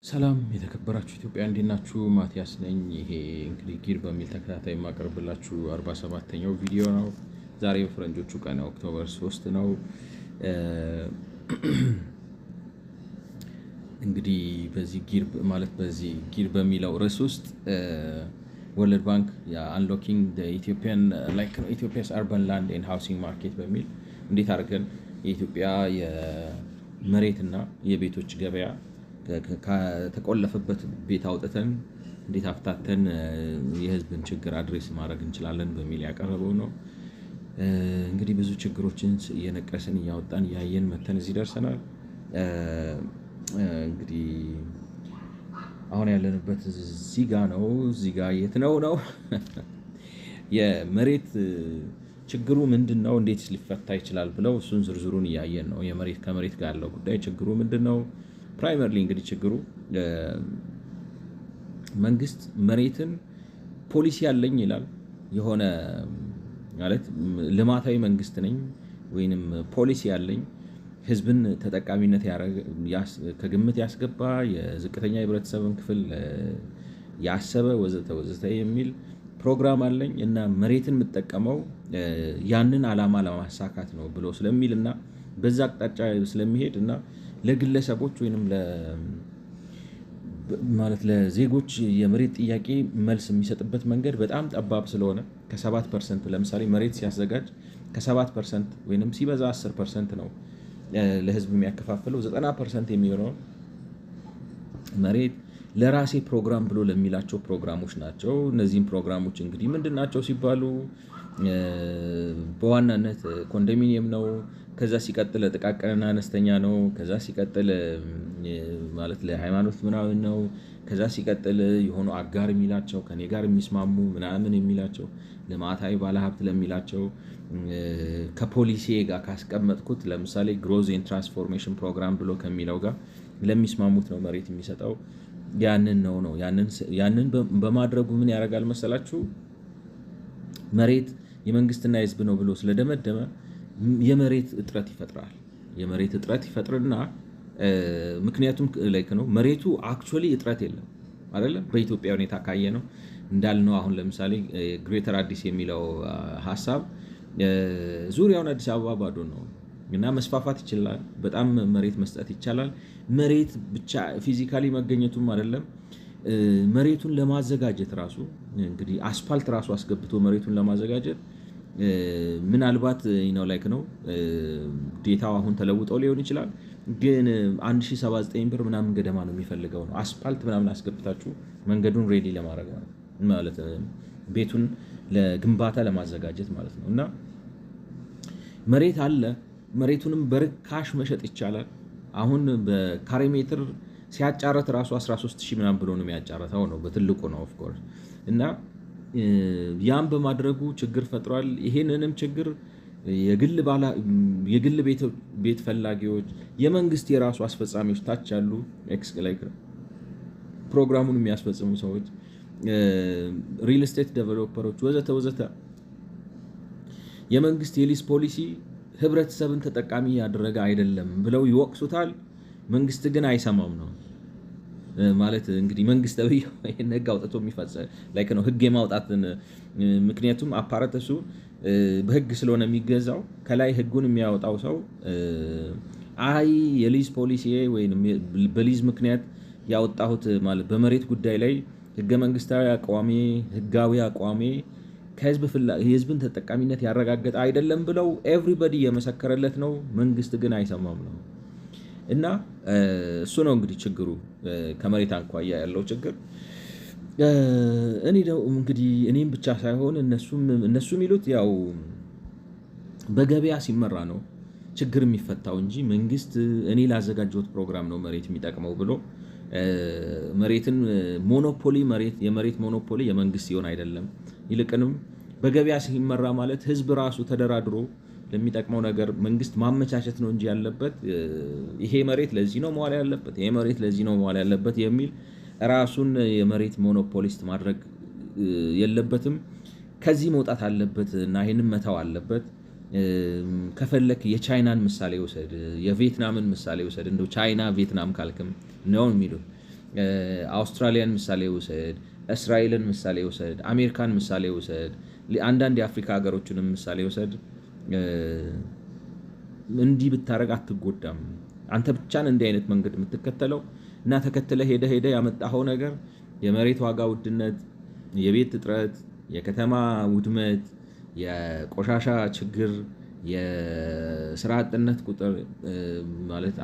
ሰላም የተከበራችሁ ኢትዮጵያ እንዴት ናችሁ? ማቲያስ ነኝ። ይሄ እንግዲህ ጊር በሚል ተከታታይ የማቀርብላችሁ 47ኛው ቪዲዮ ነው። ዛሬ በፈረንጆቹ ቀን ኦክቶበር 3 ነው። እንግዲህ በዚህ ጊር በሚለው ርዕስ ውስጥ ወርልድ ባንክ አንሎኪንግ ኢትዮጵያስ አርባን ላንድ ኤንድ ሃውሲንግ ማርኬት በሚል እንዴት አድርገን የኢትዮጵያ የመሬትና የቤቶች ገበያ ከተቆለፈበት ቤት አውጥተን እንዴት አፍታተን የህዝብን ችግር አድሬስ ማድረግ እንችላለን በሚል ያቀረበው ነው። እንግዲህ ብዙ ችግሮችን እየነቀስን እያወጣን እያየን መተን እዚህ ደርሰናል። እንግዲህ አሁን ያለንበት እዚህ ጋ ነው። እዚህ ጋ የት ነው የመሬት ችግሩ ምንድነው? እንዴት ሊፈታ ይችላል ብለው እሱን ዝርዝሩን እያየን ነው። ከመሬት ጋር ያለው ጉዳይ ችግሩ ምንድነው? ፕራይመርሊ እንግዲህ ችግሩ መንግስት መሬትን ፖሊሲ ያለኝ ይላል። የሆነ ማለት ልማታዊ መንግስት ነኝ ወይንም ፖሊሲ ያለኝ ህዝብን ተጠቃሚነት ከግምት ያስገባ የዝቅተኛ የህብረተሰብን ክፍል ያሰበ ወዘተ የሚል ፕሮግራም አለኝ እና መሬትን የምጠቀመው ያንን ዓላማ ለማሳካት ነው ብሎ ስለሚል እና በዛ አቅጣጫ ስለሚሄድ እና ለግለሰቦች ወይንም ለዜጎች የመሬት ጥያቄ መልስ የሚሰጥበት መንገድ በጣም ጠባብ ስለሆነ ከ7% ለምሳሌ መሬት ሲያዘጋጅ ከ7% ወይንም ሲበዛ 10% ነው ለህዝብ የሚያከፋፍለው። 90% የሚሆነው መሬት ለራሴ ፕሮግራም ብሎ ለሚላቸው ፕሮግራሞች ናቸው። እነዚህም ፕሮግራሞች እንግዲህ ምንድናቸው ሲባሉ በዋናነት ኮንዶሚኒየም ነው። ከዛ ሲቀጥል ጥቃቅንና አነስተኛ ነው። ከዛ ሲቀጥል ማለት ለሃይማኖት ምናምን ነው። ከዛ ሲቀጥል የሆኑ አጋር የሚላቸው ከኔ ጋር የሚስማሙ ምናምን የሚላቸው ልማታዊ ባለሀብት ለሚላቸው ከፖሊሲ ጋር ካስቀመጥኩት ለምሳሌ ግሮዝ ኤንድ ትራንስፎርሜሽን ፕሮግራም ብሎ ከሚለው ጋር ለሚስማሙት ነው መሬት የሚሰጠው። ያንን ነው ያንን በማድረጉ ምን ያደርጋል መሰላችሁ? መሬት የመንግስትና የህዝብ ነው ብሎ ስለደመደመ የመሬት እጥረት ይፈጥራል። የመሬት እጥረት ይፈጥርና ምክንያቱም ነው መሬቱ አክቹዋሊ እጥረት የለም አይደለም። በኢትዮጵያ ሁኔታ ካየ ነው እንዳልነው አሁን ለምሳሌ ግሬተር አዲስ የሚለው ሐሳብ ዙሪያውን አዲስ አበባ ባዶ ነው እና መስፋፋት ይችላል። በጣም መሬት መስጠት ይቻላል። መሬት ብቻ ፊዚካሊ መገኘቱም አይደለም መሬቱን ለማዘጋጀት ራሱ እንግዲህ አስፋልት ራሱ አስገብቶ መሬቱን ለማዘጋጀት ምናልባት ነው ዴታው አሁን ተለውጠው ሊሆን ይችላል፣ ግን 1079 ብር ምናምን ገደማ ነው የሚፈልገው ነው አስፋልት ምናምን አስገብታችሁ መንገዱን ሬዲ ለማድረግ ማለት ቤቱን ለግንባታ ለማዘጋጀት ማለት ነው። እና መሬት አለ። መሬቱንም በርካሽ መሸጥ ይቻላል። አሁን በካሬ ሜትር ሲያጫረት ራሱ 13000 ምናምን ብሎ ነው የሚያጫረተው ነው በትልቁ ነው ኦፍ ኮርስ። እና ያን በማድረጉ ችግር ፈጥሯል። ይሄንንም ችግር የግል ቤት ፈላጊዎች፣ የመንግስት የራሱ አስፈጻሚዎች ታች ያሉ ፕሮግራሙን የሚያስፈጽሙ ሰዎች፣ ሪል ስቴት ዴቨሎፐሮች ወዘተ የመንግስት የሊዝ ፖሊሲ ህብረተሰብን ተጠቃሚ ያደረገ አይደለም ብለው ይወቅሱታል። መንግስት ግን አይሰማም ነው ማለት እንግዲህ መንግስት ይሄን ህግ አውጥቶ የሚፈጽም ነው ህግ የማውጣትን ምክንያቱም አፓራተሱ በህግ ስለሆነ የሚገዛው ከላይ ህጉን የሚያወጣው ሰው የሊዝ ፖሊሲ ወይም በሊዝ ምክንያት ያወጣሁት ማለት በመሬት ጉዳይ ላይ ህገ መንግስታዊ አቋሜ ህጋዊ አቋሜ የህዝብን ተጠቃሚነት ያረጋገጠ አይደለም ብለው ኤቭሪባዲ የመሰከረለት ነው። መንግስት ግን አይሰማም ነው። እና እሱ ነው እንግዲህ ችግሩ ከመሬት አንኳያ ያለው ችግር። እንግዲህ እኔም ብቻ ሳይሆን እነሱ የሚሉት ያው በገበያ ሲመራ ነው ችግር የሚፈታው እንጂ መንግስት እኔ ላዘጋጀሁት ፕሮግራም ነው መሬት የሚጠቅመው ብሎ መሬትን የመሬት ሞኖፖሊ የመንግስት ሲሆን አይደለም። ይልቅንም በገበያ ሲመራ ማለት ህዝብ ራሱ ተደራድሮ ለሚጠቅመው ነገር መንግስት ማመቻቸት ነው እንጂ ያለበት ይሄ መሬት ለዚህ ነው መዋል ያለበት፣ ይሄ መሬት ለዚህ ነው መዋል ያለበት የሚል ራሱን የመሬት ሞኖፖሊስት ማድረግ የለበትም። ከዚህ መውጣት አለበት እና ይሄንን መተው አለበት። ከፈለክ የቻይናን ምሳሌ ወሰድ፣ የቪየትናምን ምሳሌ ወሰድ። እንደው ቻይና ቪየትናም ካልክም ነው የሚሉት አውስትራሊያን ምሳሌ ውሰድ፣ እስራኤልን ምሳሌ ውሰድ፣ አሜሪካን ምሳሌ ውሰድ፣ አንዳንድ የአፍሪካ ሀገሮችንም ምሳሌ ውሰድ። እንዲህ ብታረግ አትጎዳም። አንተ ብቻን እንዲህ አይነት መንገድ የምትከተለው እና ተከትለ ሄደ ያመጣኸው ነገር የመሬት ዋጋ ውድነት፣ የቤት እጥረት፣ የከተማ ውድመት፣ የቆሻሻ ችግር፣ የስራ አጥነት ቁጥር ማለት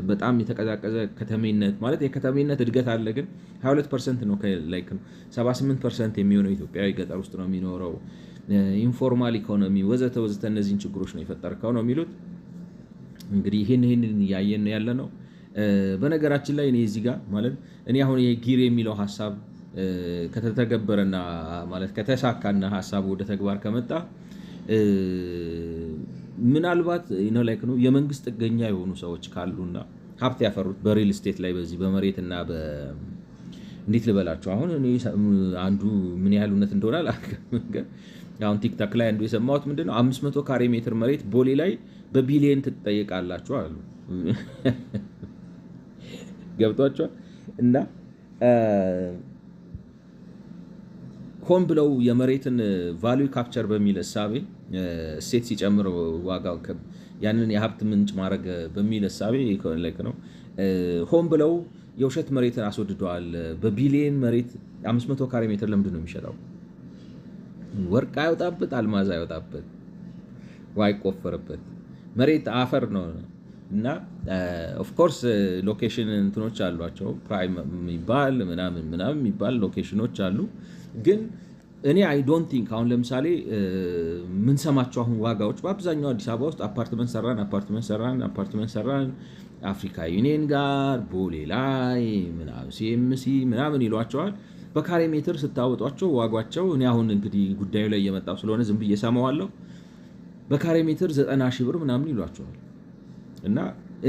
በጣም የተቀዛቀዘ ከተሜነት ማለት የከተሜነት እድገት አለ፣ ግን 22% ነው። ላይክ 78% የሚሆነው ኢትዮጵያዊ ገጠር ውስጥ ነው የሚኖረው። ኢንፎርማል ኢኮኖሚ ወዘተ ወዘተ እነዚህን ችግሮች ነው የፈጠርከው ነው የሚሉት። እንግዲህ ይህንን እያየን ያለ ነው። በነገራችን ላይ እኔ እዚህ ጋር ማለት እኔ አሁን ጊር የሚለው ሀሳብ ከተተገበረና ማለት ከተሳካና ሀሳቡ ወደ ተግባር ከመጣ ምናልባት ላይክ ነው የመንግስት ጥገኛ የሆኑ ሰዎች ካሉና ሀብት ያፈሩት በሪል ስቴት ላይ በዚህ በመሬትና እንዴት ልበላቸው አሁን እኔ አንዱ ምን ያህል እውነት እንደሆነ አላውቅም። አሁን ቲክታክ ላይ አንዱ የሰማሁት ምንድነው 500 ካሬ ሜትር መሬት ቦሌ ላይ በቢሊየን ትጠየቃላችሁ አሉ። ገብቷቸዋል። እና ሆን ብለው የመሬትን ቫልዩ ካፕቸር በሚል እሳቤ እሴት ሲጨምር ዋጋው ያንን የሀብት ምንጭ ማድረግ በሚል እሳቤ ነው ሆን ብለው የውሸት መሬትን አስወድደዋል። በቢሊየን መሬት 500 ካሬ ሜትር ለምንድን ነው የሚሸጠው? ወርቅ አይወጣበት፣ አልማዝ አይወጣበት፣ አይቆፈርበት፣ መሬት አፈር ነው። እና ኦፍ ኮርስ ሎኬሽን እንትኖች አሏቸው፣ ፕራይም የሚባል ምናምን የሚባል ሎኬሽኖች አሉ። ግን እኔ አይ ዶንት ቲንክ አሁን ለምሳሌ የምንሰማቸው አሁን ዋጋዎች በአብዛኛው አዲስ አበባ ውስጥ አፓርትመንት ሰራን አፍሪካ ዩኒየን ጋር ቦሌ ላይ ምናምን ሲኤምሲ ምናምን ይሏቸዋል። በካሬ ሜትር ስታወጧቸው ዋጓቸው እኔ አሁን እንግዲህ ጉዳዩ ላይ እየመጣው ስለሆነ ዝም ብዬ ሰማዋለሁ። በካሬ ሜትር 90 ሺህ ብር ምናምን ይሏቸዋል። እና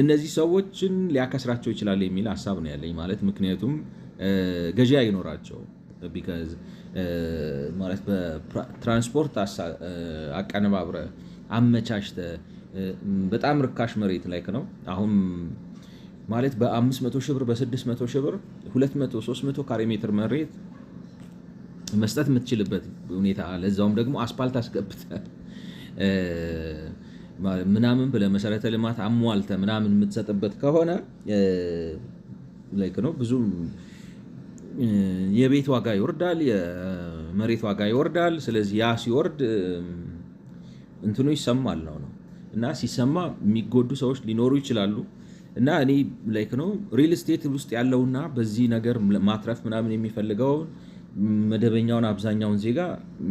እነዚህ ሰዎችን ሊያከስራቸው ይችላል የሚል ሀሳብ ነው ያለኝ። ማለት ምክንያቱም ገዢ አይኖራቸው ቢካዝ ማለት በትራንስፖርት አቀነባብረ አመቻችተ በጣም ርካሽ መሬት ላይ ነው አሁን ማለት በ500 ሺህ ብር በ600 ሺህ ብር 200-300 ካሬ ሜትር መሬት መስጠት የምትችልበት ሁኔታ ለዛውም ደግሞ አስፓልት አስገብተ ምናምን ብለህ መሰረተ ልማት አሟልተ ምናምን የምትሰጥበት ከሆነ ላይክ ነው ብዙ የቤት ዋጋ ይወርዳል፣ የመሬት ዋጋ ይወርዳል። ስለዚህ ያ ሲወርድ እንትኑ ይሰማል ነው እና ሲሰማ የሚጎዱ ሰዎች ሊኖሩ ይችላሉ። እና እኔ ላይክ ነው ሪል ስቴት ውስጥ ያለውና በዚህ ነገር ማትረፍ ምናምን የሚፈልገው መደበኛውን አብዛኛውን ዜጋ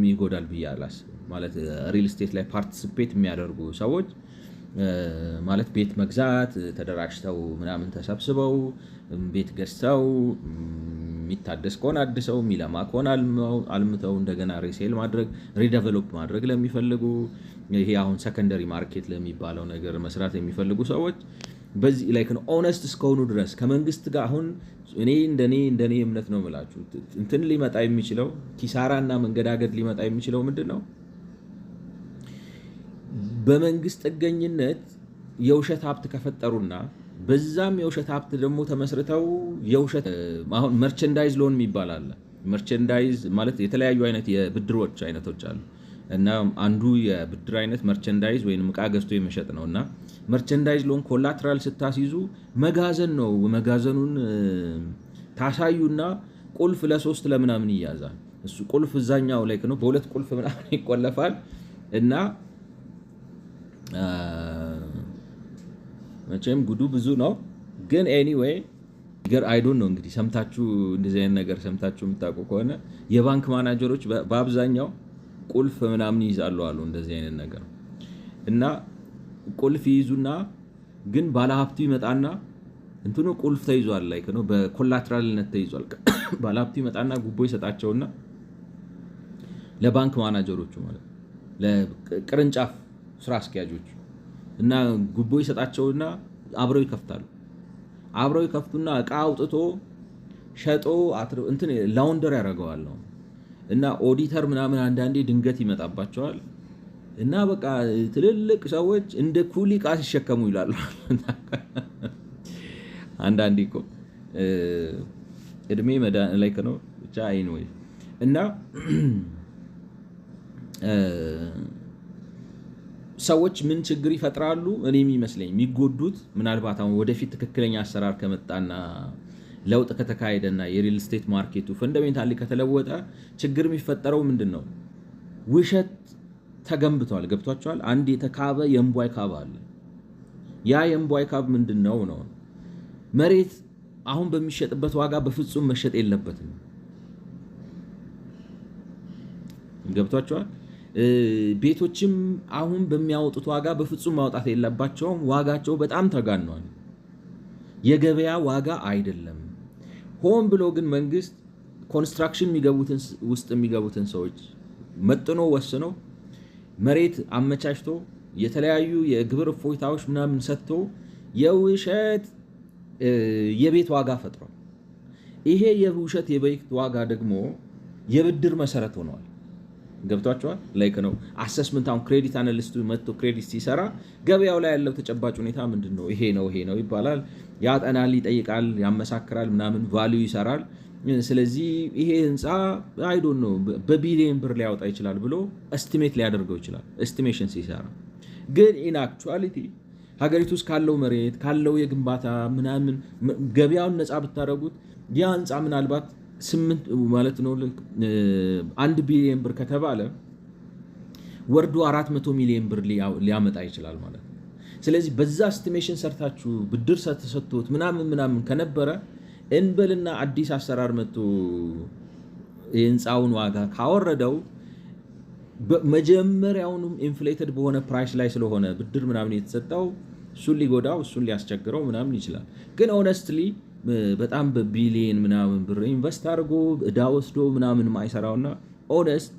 ይጎዳል ብዬ አላስብም። ማለት ሪል ስቴት ላይ ፓርቲሲፔት የሚያደርጉ ሰዎች ማለት ቤት መግዛት ተደራጅተው ምናምን ተሰብስበው ቤት ገዝተው የሚታደስ ከሆነ አድሰው የሚለማ ከሆነ አልምተው እንደገና ሪሴል ማድረግ ሪዴቨሎፕ ማድረግ ለሚፈልጉ ይሄ አሁን ሰከንደሪ ማርኬት ለሚባለው ነገር መስራት የሚፈልጉ ሰዎች በዚህ ላይ ነው ኦነስት እስከሆኑ ድረስ ከመንግስት ጋር አሁን እኔ እንደኔ እምነት ነው የምላችሁ እንትን ሊመጣ የሚችለው ኪሳራና መንገዳገድ ሊመጣ የሚችለው ምንድነው? በመንግስት ጥገኝነት የውሸት ሀብት ከፈጠሩና በዛም የውሸት ሀብት ደግሞ ተመስርተው የውሸት አሁን መርቸንዳይዝ ሎን የሚባል አለ። መርቸንዳይዝ ማለት የተለያዩ አይነት የብድሮች አይነቶች አሉ እና አንዱ የብድር አይነት መርቸንዳይዝ ወይም ዕቃ ገዝቶ የመሸጥ ነው። እና መርቸንዳይዝ ሎን ኮላትራል ስታስይዙ መጋዘን ነው። መጋዘኑን ታሳዩና ቁልፍ ለ3 ለምናምን ይያዛል። እሱ ቁልፍ እዛኛው ላይ ነው በሁለት ቁልፍ ምናምን ይቆለፋል። እና መቼም ጉዱ ብዙ ነው። ግን ኤኒዌይ አይ ዶንት ኖ እንግዲህ ሰምታችሁ እንደዚህ አይነት ነገር ሰምታችሁ የምታውቁ ከሆነ የባንክ ማናጀሮች በአብዛኛው ቁልፍ ምናምን ይይዛሉ አሉ እንደዚህ አይነት ነገር እና ቁልፍ ይይዙና ግን ባለሀብቱ ይመጣና እንትኑ ቁልፍ ተይዟል ላይ ነው በኮላትራልነት ተይዟል። ባለሀብቱ ይመጣና ጉቦ ይሰጣቸውና ለባንክ ማናጀሮቹ ማለት ለቅርንጫፍ ስራ አስኪያጆቹ እና ጉቦ ይሰጣቸውና አብረው ይከፍታሉ። አብረው ይከፍቱና እቃ አውጥቶ ሸጦ እንትን ላውንደር ያደርገዋል ነው እና ኦዲተር ምናምን አንዳንዴ ድንገት ይመጣባቸዋል እና በቃ ትልልቅ ሰዎች እንደ ኩሊ እቃ ሲሸከሙ ይላሉ። አንዳንዴ እኮ እድሜ መዳን ላይ ነው ብቻ አይኖይ እና ሰዎች ምን ችግር ይፈጥራሉ? እኔ የሚመስለኝ የሚጎዱት ምናልባት አሁን ወደፊት ትክክለኛ አሰራር ከመጣና ለውጥ ከተካሄደና የሪል ስቴት ማርኬቱ ፈንዳሜንታሊ ከተለወጠ ችግር የሚፈጠረው ምንድን ነው? ውሸት ተገንብቷል። ገብቷቸዋል። አንድ የተካበ የእምቧይ ካብ አለ። ያ የእምቧይ ካብ ምንድን ነው? መሬት አሁን በሚሸጥበት ዋጋ በፍጹም መሸጥ የለበትም። ገብቷቸዋል። ቤቶችም አሁን በሚያወጡት ዋጋ በፍጹም ማውጣት የለባቸውም። ዋጋቸው በጣም ተጋኗል። የገበያ ዋጋ አይደለም። ሆን ብሎ ግን መንግስት ኮንስትራክሽን ውስጥ የሚገቡትን ሰዎች መጥኖ ወስኖ መሬት አመቻችቶ የተለያዩ የግብር እፎይታዎች ምናምን ሰጥቶ የውሸት የቤት ዋጋ ፈጥሯል። ይሄ የውሸት የቤት ዋጋ ደግሞ የብድር መሰረት ሆነዋል። ገብቷቸዋል። ላይክ ነው አሰስመንት። አሁን ክሬዲት አናሊስቱ መጥቶ ክሬዲት ሲሰራ ገበያው ላይ ያለው ተጨባጭ ሁኔታ ምንድን ነው? ይሄ ነው ይባላል። ያጠናል፣ ይጠይቃል፣ ያመሳክራል፣ ምናምን ቫልዩ ይሰራል። ስለዚህ ይሄ ህንፃ አይዶን ነው በቢሊየን ብር ሊያወጣ ይችላል ብሎ ኤስቲሜት ሊያደርገው ይችላል። ኤስቲሜሽን ሲሰራ ግን ኢን አክቹዋሊቲ ሀገሪቱ ውስጥ ካለው መሬት ካለው የግንባታ ምናምን ገበያውን ነፃ ብታደረጉት ያ ህንፃ ምናልባት 8 ማለት ነው 1 ቢሊየን ብር ከተባለ ወርዶ 400 ሚሊዮን ብር ሊያመጣ ይችላል ማለት ነው። ስለዚህ በዛ ኤስቲሜሽን ሰርታችሁ ብድር ተሰጥቶት ምናምን ከነበረ እንበልና አዲስ አሰራር መጥቶ የህንፃውን ዋጋ ካወረደው መጀመሪያውንም ኢንፍሌትድ በሆነ ፕራይስ ላይ ስለሆነ ብድር ምናምን የተሰጠው እሱን ሊጎዳው እሱን ሊያስቸግረው ምናምን ይችላል። ግን ኦነስትሊ በጣም በቢሊየን ምናምን ብር ኢንቨስት አድርጎ እዳ ወስዶ ምናምን ማይሰራውና ኦነስት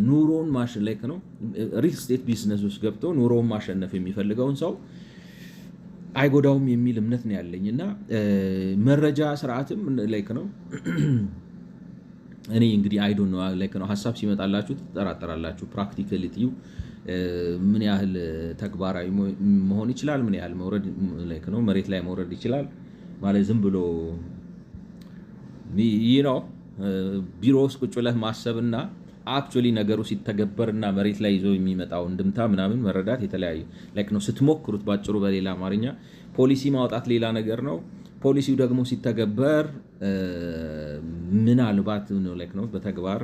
ኑሮን ማሸነፍ ነው ሪል ስቴት ቢዝነስ ውስጥ ገብቶ ኑሮን ማሸነፍ የሚፈልገውን ሰው አይጎዳውም የሚል እምነት ነው ያለኝ። እና መረጃ ስርዓትም ላይክ ነው እኔ እንግዲህ አይ ዶንት ኖ ላይክ ነው ሐሳብ ሲመጣላችሁ ትጠራጠራላችሁ። ፕራክቲካሊቲው ምን ያህል ተግባራዊ መሆን ይችላል፣ ምን ያህል መውረድ ላይክ ነው መሬት ላይ መውረድ ይችላል ማለት ዝም ብሎ ነው ቢሮ ውስጥ ቁጭ ብለህ ማሰብና አክቹዋሊ ነገሩ ሲተገበርና መሬት ላይ ይዞ የሚመጣው እንድምታ ምናምን መረዳት የተለያየ ላይክ ነው። ስትሞክሩት ባጭሩ በሌላ አማርኛ ፖሊሲ ማውጣት ሌላ ነገር ነው። ፖሊሲው ደግሞ ሲተገበር ምናልባት ነው ላይክ ነው በተግባር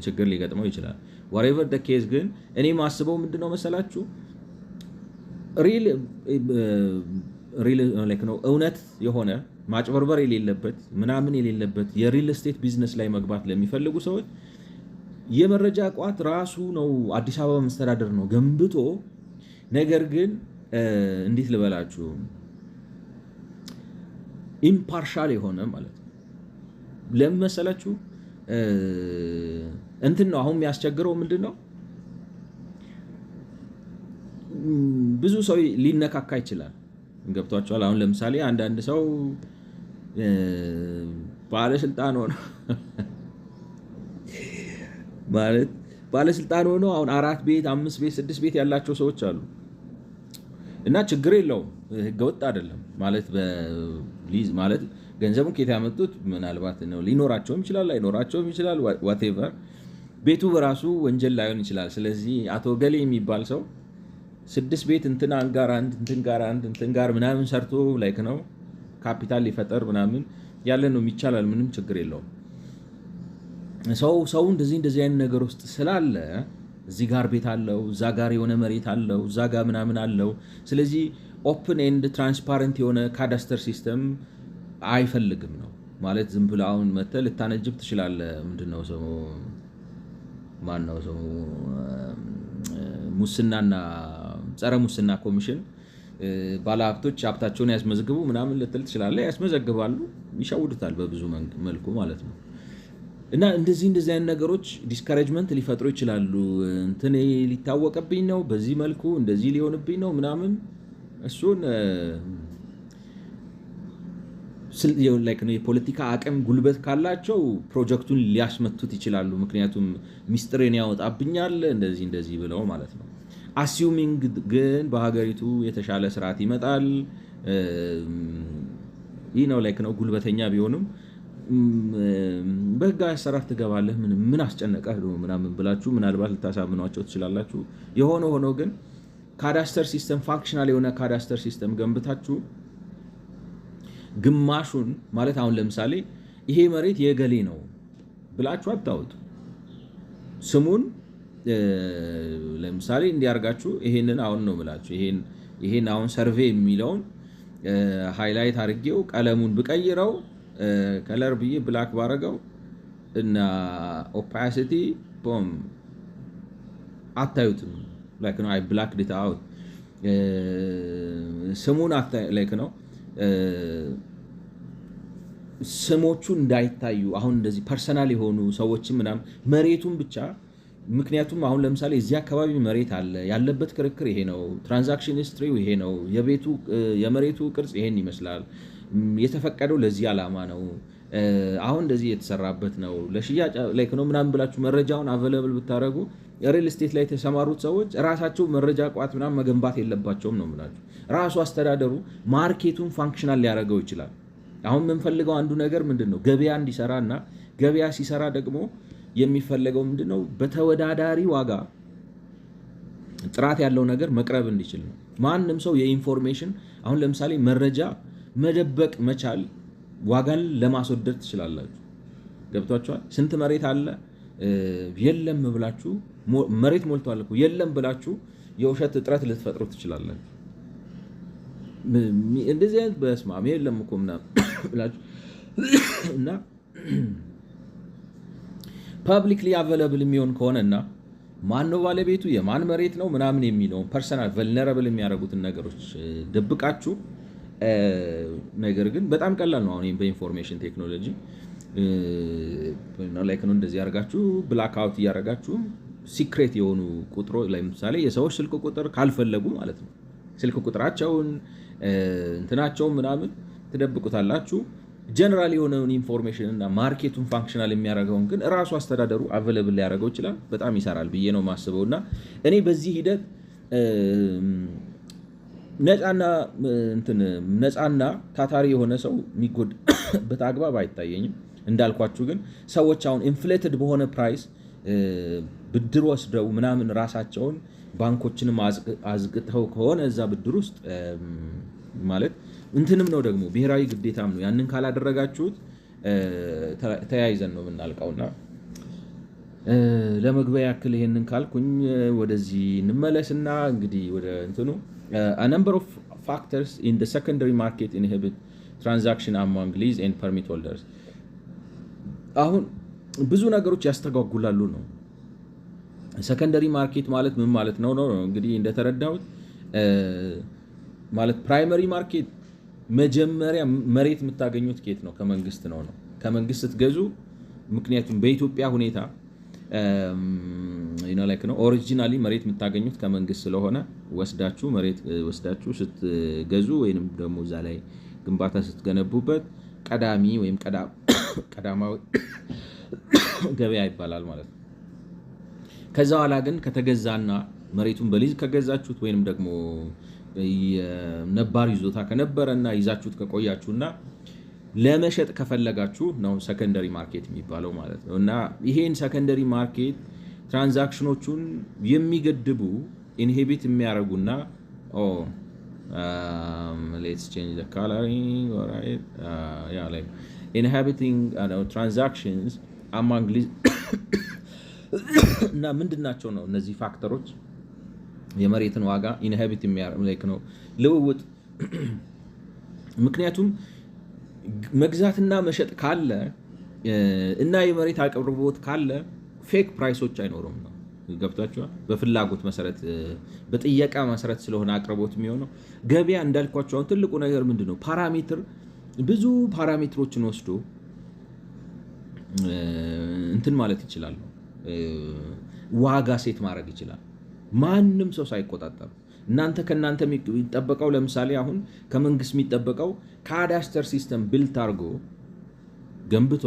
ችግር ሊገጥመው ይችላል። whatever the case ግን እኔ ማስበው ምንድነው መሰላችሁ ሪል ላይክ ነው እውነት የሆነ ማጭበርበር የሌለበት ምናምን የሌለበት የሪል ስቴት ቢዝነስ ላይ መግባት ለሚፈልጉ ሰዎች የመረጃ ቋት ራሱ ነው አዲስ አበባ መስተዳደር ነው ገንብቶ። ነገር ግን እንዴት ልበላችሁ ኢምፓርሻል የሆነ ማለት ነው። ለምን መሰላችሁ እንትን ነው አሁን የሚያስቸግረው ምንድነው ብዙ ሰው ሊነካካ ይችላል። ገብቷቸዋል። አሁን ለምሳሌ አንዳንድ ሰው ባለስልጣን ሆኖ ማለት ባለስልጣን ሆኖ አሁን 4 ቤት 5 ቤት 6 ቤት ያላቸው ሰዎች አሉ እና ችግር የለውም ህገወጥ አይደለም ማለት በሊዝ ማለት ገንዘቡን ከየት ያመጡት ምናልባት ነው ሊኖራቸውም ይችላል ላይኖራቸውም ይችላል whatever ቤቱ በራሱ ወንጀል ላይሆን ይችላል። ስለዚህ አቶ ገሌ የሚባል ሰው 6 ቤት እንትን ጋር አንድ እንትን ጋር ምናምን ሰርቶ ላይክ ነው ካፒታል ሊፈጠር ምናምን ያለ ነው ይቻላል። ምንም ችግር የለውም። ሰው እንደዚህ አይነት ነገር ውስጥ ስላለ እዚህ ጋር ቤት አለው እዛ ጋር የሆነ መሬት አለው እዛ ጋር ምናምን አለው። ስለዚህ ኦፕን ኤንድ ትራንስፓረንት የሆነ ካዳስተር ሲስተም አይፈልግም ነው ማለት ዝም ብለህ አሁን መተህ ልታነጅብ ትችላለህ። ምንድነው ሰው ማነው ሰው ሙስናና ጸረ ሙስና ኮሚሽን ባለሀብቶች ሀብታቸውን ያስመዘግቡ ምናምን ልትል ትችላለህ። ያስመዘግባሉ፣ ይሸውዱታል በብዙ መልኩ ማለት ነው። እና እንደዚህ አይነት ነገሮች ዲስካሬጅመንት ሊፈጥሩ ይችላሉ። እንትን ሊታወቅብኝ ነው በዚህ መልኩ እንደዚህ ሊሆንብኝ ነው ምናምን እሱን ላይክ ነው የፖለቲካ አቅም ጉልበት ካላቸው ፕሮጀክቱን ሊያስመቱት ይችላሉ። ምክንያቱም ሚስጥሬን ያወጣብኛል እንደዚህ ብለው ማለት ነው። አሲዩሚንግ ግን በሀገሪቱ የተሻለ ስርዓት ይመጣል ይህ ነው ላይክ ነው ጉልበተኛ ቢሆንም በህጋዊ አሰራር ትገባለህ ምን አስጨነቀህ ምናምን ብላችሁ ምናልባት ልታሳምኗቸው ትችላላችሁ። የሆነ ሆኖ ግን ካዳስተር ሲስተም ፋንክሽናል የሆነ ካዳስተር ሲስተም ገንብታችሁ ግማሹን ማለት አሁን ለምሳሌ ይሄ መሬት የገሌ ነው ብላችሁ አታውጡ። ስሙን ለምሳሌ እንዲያርጋችሁ ይሄንን አሁን ነው ብላችሁ ይሄን አሁን ሰርቬይ የሚለውን ሃይላይት አድርጌው ቀለሙን ብቀይረው ከለር ብዬ ብላክ ባረገው እና ኦፓሲቲ ቦም አታዩትም። ላይክ ነው አይ ብላክ ዲት አውት ስሙን ላይክ ነው ስሞቹ እንዳይታዩ አሁን እንደዚህ ፐርሰናል የሆኑ ሰዎችን ምናምን መሬቱን ብቻ ምክንያቱም አሁን ለምሳሌ እዚህ አካባቢ መሬት አለ ያለበት ክርክር ይሄ ነው፣ ትራንዛክሽን ሂስትሪው ይሄ ነው፣ የመሬቱ ቅርጽ ይሄን ይመስላል፣ የተፈቀደው ለዚህ ዓላማ ነው፣ አሁን እንደዚህ የተሰራበት ነው፣ ለሽያጭ ላይክ ነው ምናምን ብላችሁ መረጃውን አቬለብል ብታደርጉ ሪል ስቴት ላይ የተሰማሩት ሰዎች ራሳቸው መረጃ ቋት ምናምን መገንባት የለባቸውም ነው የምላችሁ። ራሱ አስተዳደሩ ማርኬቱን ፋንክሽናል ሊያደርገው ይችላል። አሁን የምንፈልገው አንዱ ነገር ምንድን ነው? ገበያ እንዲሰራ እና ገበያ ሲሰራ ደግሞ የሚፈለገው ምንድን ነው? በተወዳዳሪ ዋጋ ጥራት ያለው ነገር መቅረብ እንዲችል ነው። ማንም ሰው የኢንፎርሜሽን አሁን ለምሳሌ መረጃ መደበቅ መቻል ዋጋን ለማስወደድ ትችላላችሁ። ገብቷችኋል? ስንት መሬት አለ የለም ብላችሁ መሬት ሞልቷል እኮ የለም ብላችሁ የውሸት እጥረት ልትፈጥሩ ትችላላችሁ። እንደዚህ አይነት በስማም የለም እኮ ምናምን ብላችሁ እና ፐብሊክሊ አቬለብል የሚሆን ከሆነና ማን ነው ባለቤቱ የማን መሬት ነው ምናምን የሚለውን ፐርሰናል ቨልነራብል የሚያደርጉትን ነገሮች ደብቃችሁ ነገር ግን በጣም ቀላል ነው። አሁን በኢንፎርሜሽን ቴክኖሎጂ ላይክ ነው እንደዚህ ያደርጋችሁ ብላክ አውት እያደረጋችሁ ሲክሬት የሆኑ ቁጥሮች ለምሳሌ የሰዎች ስልክ ቁጥር ካልፈለጉ ማለት ነው ስልክ ቁጥራቸውን እንትናቸውን ምናምን ትደብቁታላችሁ። ጀነራል የሆነውን ኢንፎርሜሽን እና ማርኬቱን ፋንክሽናል የሚያደርገውን ግን ራሱ አስተዳደሩ አቬለብል ሊያደርገው ይችላል። በጣም ይሰራል ብዬ ነው የማስበው እና እኔ በዚህ ሂደት ነፃና ታታሪ የሆነ ሰው የሚጎድበት አግባብ አይታየኝም። እንዳልኳችሁ ግን ሰዎች አሁን ኢንፍሌትድ በሆነ ፕራይስ ብድር ወስደው ምናምን ራሳቸውን ባንኮችንም አዝግተው ከሆነ እዛ ብድር ውስጥ ማለት እንትንም ነው ደግሞ ብሔራዊ ግዴታም ነው። ያንን ካላደረጋችሁት ተያይዘን ነው የምናልቀውና ለመግቢያ ያክል ይሄንን ካልኩኝ ወደዚህ እንመለስና እንግዲህ ወደ እንትኑ a number of factors in the secondary market inhibit transaction among lease and permit holders አሁን ብዙ ነገሮች ያስተጓጉላሉ ነው። ሰከንደሪ ማርኬት ማለት ምን ማለት ነው እንግዲህ እንደተረዳሁት ማለት ፕራይመሪ ማርኬት መጀመሪያ መሬት የምታገኙት ኬት ነው? ከመንግስት ነው። ከመንግስት ስትገዙ ምክንያቱም በኢትዮጵያ ሁኔታ ላይክ ነው ኦሪጂናሊ መሬት የምታገኙት ከመንግስት ስለሆነ መሬት ወስዳችሁ ስትገዙ ወይንም ደግሞ እዛ ላይ ግንባታ ስትገነቡበት ቀዳሚ ወይም ቀዳማዊ ገበያ ይባላል ማለት ነው። ከዛ በኋላ ግን ከተገዛና መሬቱን በሊዝ ከገዛችሁት ወይንም ደግሞ ነባር ይዞታ ከነበረና ይዛችሁት ከቆያችሁና ለመሸጥ ከፈለጋችሁ ነው ሰከንደሪ ማርኬት የሚባለው ማለት ነው። እና ይሄን ሰከንደሪ ማርኬት ትራንዛክሽኖቹን የሚገድቡ ኢንሂቢት የሚያደርጉና let's change the coloring alright like inhibiting transactions among እና ምንድናቸው ነው እነዚህ ፋክተሮች የመሬትን ዋጋ ኢንሂቢት የሚያደርግ ነው ልውውጥ። ምክንያቱም መግዛትና መሸጥ ካለ እና የመሬት አቅርቦት ካለ ፌክ ፕራይሶች አይኖሩም ነው። ገብታችኋል? በፍላጎት መሰረት በጥያቄ መሰረት ስለሆነ አቅርቦት የሚሆነው ገበያ እንዳልኳችሁ አሁን ትልቁ ነገር ምንድነው ፓራሜትር ብዙ ፓራሜትሮችን ወስዶ እንትን ማለት ይችላል ዋጋ ሴት ማድረግ ይችላል ማንም ሰው ሳይቆጣጠር። ከእናንተ የሚጠበቀው ለምሳሌ አሁን ከመንግስት የሚጠበቀው ካዳስተር ሲስተም ቢልት አድርጎ ገንብቶ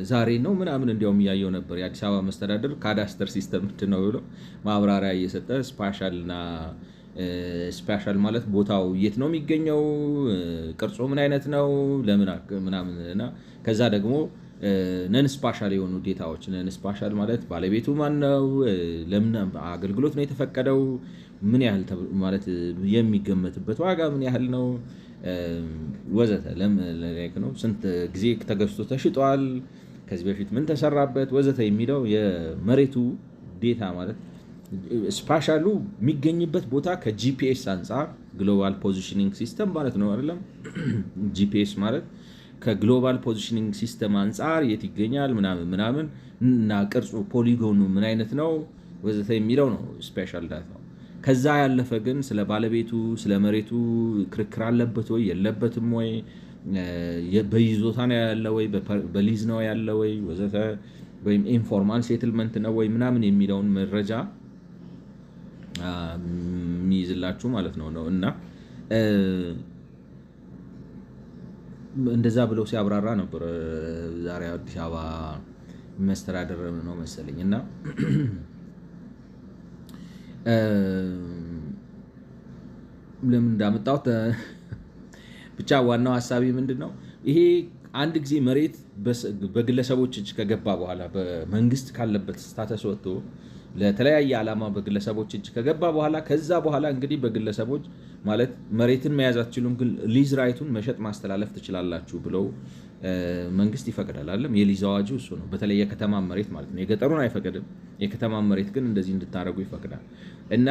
ዛሬ ነው ምናምን እንዲያውም እያየው ነበር የአዲስ አበባ መስተዳደር ካዳስተር ሲስተም ምንድን ነው ብሎ ማብራሪያ እየሰጠ ስፓሻልና ስፔሻል ማለት ቦታው የት ነው የሚገኘው፣ ቅርጹ ምን አይነት ነው፣ ለምን ምናምን እና ከዛ ደግሞ ነን ስፓሻል የሆኑ ዴታዎች። ነን ስፓሻል ማለት ባለቤቱ ማን ነው፣ ለምን አገልግሎት ነው የተፈቀደው፣ ምን ያህል ማለት የሚገመትበት ዋጋ ምን ያህል ነው ወዘተ፣ ነው ስንት ጊዜ ተገዝቶ ተሽጧል፣ ከዚህ በፊት ምን ተሰራበት ወዘተ የሚለው የመሬቱ ዴታ ማለት ስፓሻሉ የሚገኝበት ቦታ ከጂፒኤስ አንጻር ግሎባል ፖዚሽኒንግ ሲስተም ማለት ነው አይደለም። ጂፒኤስ ማለት ከግሎባል ፖዚሽኒንግ ሲስተም አንጻር የት ይገኛል ምናምን ምናምን እና ቅርጹ ፖሊጎኑ ምን አይነት ነው ወዘተ የሚለው ነው ስፔሻል ዳታ። ከዛ ያለፈ ግን ስለ ባለቤቱ ስለ መሬቱ ክርክር አለበት ወይ የለበትም ወይ፣ በይዞታ ነው ያለ ወይ በሊዝ ነው ያለ ወይ ወዘተ፣ ወይም ኢንፎርማል ሴትልመንት ነው ወይ ምናምን የሚለውን መረጃ የሚይዝላችሁ ማለት ነው እና እንደዛ ብለው ሲያብራራ ነበር ዛሬ አዲስ አበባ መስተዳደር ነው መሰለኝ። እና ለምን እንዳመጣሁት ብቻ ዋናው ሀሳቢ ምንድን ነው፣ ይሄ አንድ ጊዜ መሬት በግለሰቦች እጅ ከገባ በኋላ በመንግስት ካለበት ስታተስ ወጥቶ ለተለያየ ዓላማ በግለሰቦች እጅ ከገባ በኋላ ከዛ በኋላ እንግዲህ በግለሰቦች ማለት መሬትን መያዝ አትችሉም፣ ግን ሊዝ ራይቱን መሸጥ ማስተላለፍ ትችላላችሁ ብለው መንግስት ይፈቅዳል አይደለም። የሊዝ አዋጁ እሱ ነው። በተለይ የከተማ መሬት ማለት ነው። የገጠሩን አይፈቅድም። የከተማ መሬት ግን እንደዚህ እንድታደርጉ ይፈቅዳል። እና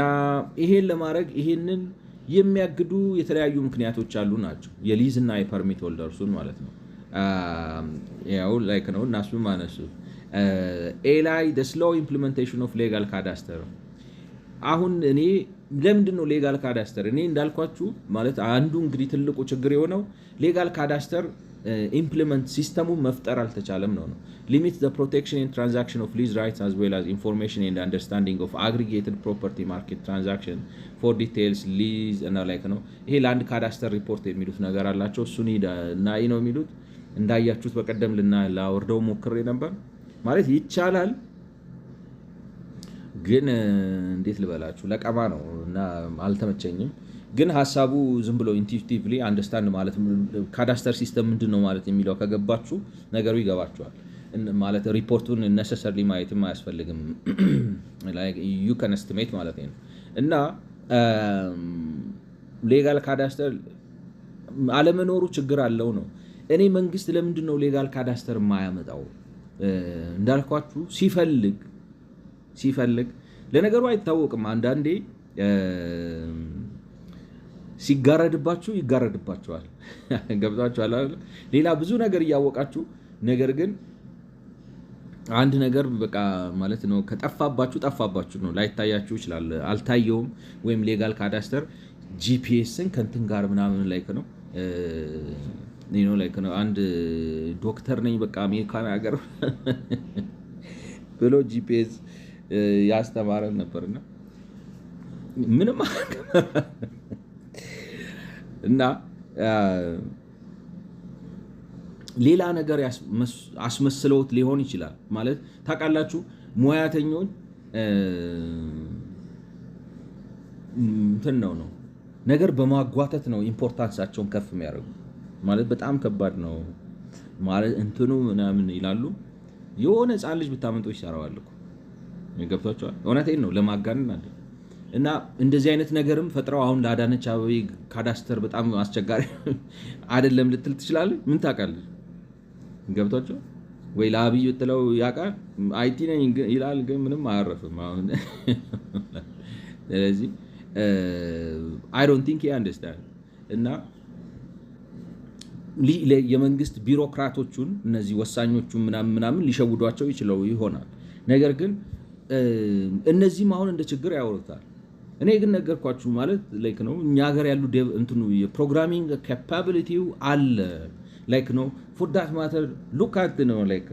ይሄን ለማድረግ ይሄንን የሚያግዱ የተለያዩ ምክንያቶች አሉ ናቸው። የሊዝ እና የፐርሚት ሆልደርሱን ማለት ነው። ያው ላይክ ነው እናሱ ማነሱ ኤላይ the slow implementation of legal cadastre። አሁን እኔ ለምንድን ነው ሌጋል ካዳስተር እኔ እንዳልኳችሁ ማለት አንዱ እንግዲህ ትልቁ ችግር የሆነው ሌጋል ካዳስተር ኢምፕሊመንት ሲስተሙ መፍጠር አልተቻለም ነው። ሊሚት the protection and transaction of lease rights as well as information and understanding of aggregated property market transaction for details lease እና ላይክ ነው። ይሄ ላንድ ካዳስተር ሪፖርት የሚሉት ነገር አላቸው። እሱን እና ነው የሚሉት እንዳያችሁት በቀደም ላወርደው ሞክሬ ነበር። ማለት ይቻላል ግን እንዴት ልበላችሁ ለቀማ ነው እና አልተመቸኝም። ግን ሐሳቡ ዝም ብሎ ኢንቱኢቲቭሊ አንደርስታንድ ማለት ካዳስተር ሲስተም ምንድነው ማለት የሚለው ከገባችሁ ነገሩ ይገባችኋል። ማለት ሪፖርቱን necessarily ማየትም አያስፈልግም። like you can estimate ማለት ነው። እና ሌጋል ካዳስተር አለመኖሩ ችግር አለው ነው። እኔ መንግስት ለምንድነው ሌጋል ካዳስተር የማያመጣው? እንዳልኳችሁ ሲፈልግ ለነገሩ አይታወቅም። አንዳንዴ ሲጋረድባችሁ ይጋረድባችኋል። ገብታችኋል አይደል? ሌላ ብዙ ነገር እያወቃችሁ ነገር ግን አንድ ነገር በቃ ማለት ነው ጠፋባችሁ ነው። ላይታያችሁ ይችላል። አልታየውም ወይም ሌጋል ካዳስተር ጂፒኤስን ከንትን ጋር ምናምን ላይክ ነው ላይክ ነው። አንድ ዶክተር ነኝ በቃ አሜሪካን ሀገር ብሎ ጂፒኤስ ያስተማረን ነበርና ምንም እና ሌላ ነገር አስመስለውት ሊሆን ይችላል። ማለት ታውቃላችሁ ሙያተኞች እንትን ነው ነገር በማጓተት ነው ኢምፖርታንሳቸውን ከፍ የሚያደርጉ። ማለት በጣም ከባድ ነው ማለት እንትኑ ምናምን ይላሉ። የሆነ ህፃን ልጅ ብታመጡ ይሰራዋል እኮ ገብቷቸዋል። እውነቴን ነው ለማጋነን አለ። እና እንደዚህ አይነት ነገርም ፈጥረው አሁን ለአዳነች አቤቤ ካዳስተር በጣም አስቸጋሪ አይደለም ልትል ትችላለህ። ምን ታውቃለህ? ገብቷቸው ወይ ለአብይ ብትለው ያውቃል። አይቲ ነኝ ይላል ግን ምንም አያረፍም። አሁን ስለዚህ I don't think he understand እና የመንግስት ቢሮክራቶቹን እነዚህ ወሳኞቹን ምናምን ሊሸውዷቸው ይችላል ይሆናል። ነገር ግን እነዚህም አሁን እንደ ችግር ያወሩታል። እኔ ግን ነገርኳችሁ ማለት ላይክ ነው እኛ ሀገር ያሉ እንትኑ የፕሮግራሚንግ ካፓቢሊቲው አለ ላይክ ነው for that matter look at ነው ላይክ